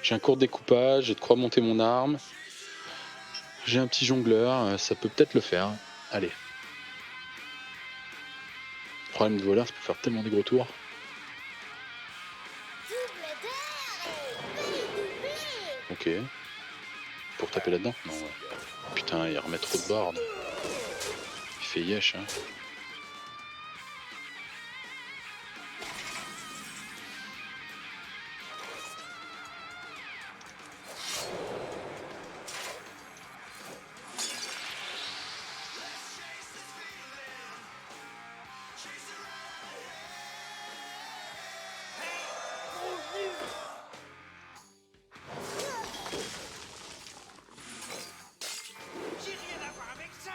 J'ai un court découpage, j'ai de quoi monter mon arme. J'ai un petit jongleur, ça peut peut-être le faire. Allez. Le problème de voleur, ça peut faire tellement des gros tours. Double d'or et doublé. Ok. Pour taper là-dedans? Non, ouais. Putain, il remet trop de board. Il fait yesh, hein. J'ai rien à voir avec ça.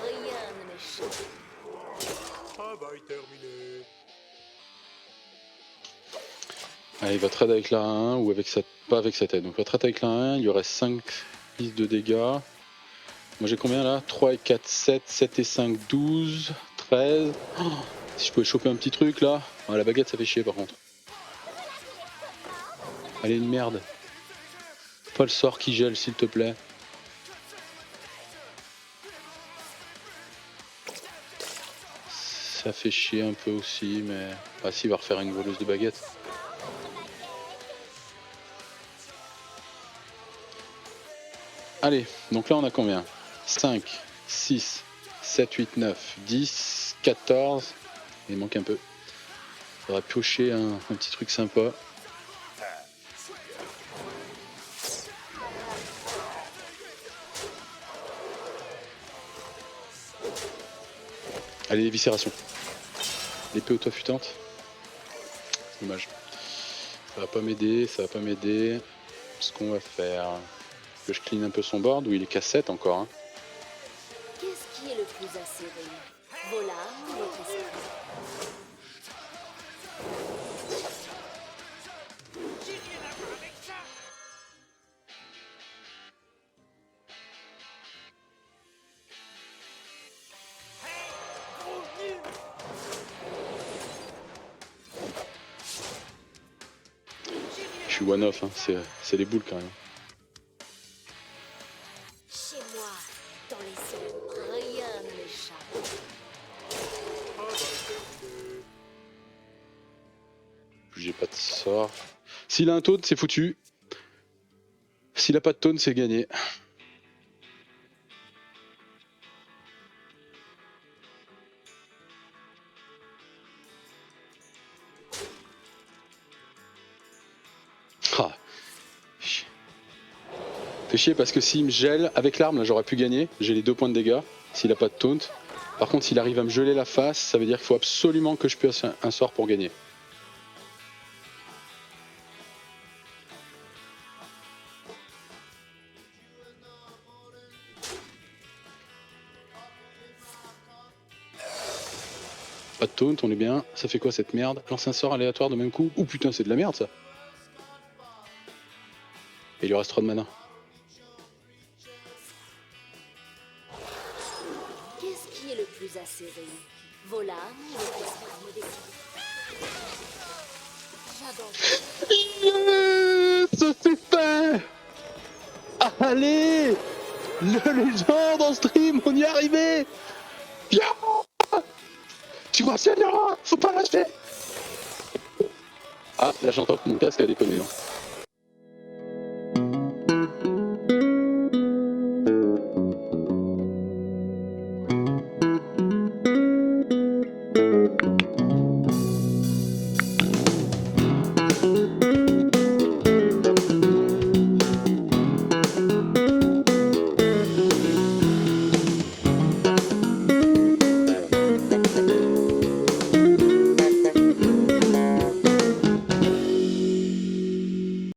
Rien ne m'échappe. Travail terminé. Allez, il va trade avec la 1 ou avec sa... pas avec sa tête. Donc il va trade avec la 1, il y aurait 5 listes de dégâts. Moi j'ai combien là? 3 et 4, 7, 7 et 5, 12, 13. Oh, si je pouvais choper un petit truc là. Ah, la baguette ça fait chier par contre. Allez, une merde. Pas le sort qui gèle s'il te plaît. Ça fait chier un peu aussi, mais... Ah si, il va refaire une voleuse de baguette. Allez, donc là on a combien? 5, 6, 7, 8, 9, 10, 14. Il manque un peu. Il faudra piocher un petit truc sympa. Allez, éviscération. L'épée auto-futante. Dommage. Ça va pas m'aider, ça va pas m'aider. Ce qu'on va faire... Que je clean un peu son board, où il est qu'à 7 encore. Hein. Qu'est-ce qui est le plus acéré? Vos larmes ou votre esprit? J'ai rien à voir avec ça. Je suis one-off, hein. C'est les boules quand même. Chez moi, dans les ombres, rien j'ai pas de sort. S'il a un taunt, c'est foutu. S'il a pas de taunt, c'est gagné. Ah. Fait chier parce que s'il me gèle avec l'arme, là j'aurais pu gagner. J'ai les 2 points de dégâts s'il a pas de taunt. Par contre, s'il arrive à me geler la face, ça veut dire qu'il faut absolument que je puisse un sort pour gagner. Pas de taunt, on est bien. Ça fait quoi cette merde? Lance un sort aléatoire de même coup. Ouh putain, c'est de la merde ça. Et il lui reste 3 de mana. Qu'est-ce qui est le plus acéré? Vos larmes ou votre sperme décidé? J'adore. Yes, c'est fait. Allez, le légende en stream, on y est arrivé. Bien. Tu vois, c'est là, faut pas lâcher. Ah, là j'entends que mon casque a déconné. Hein.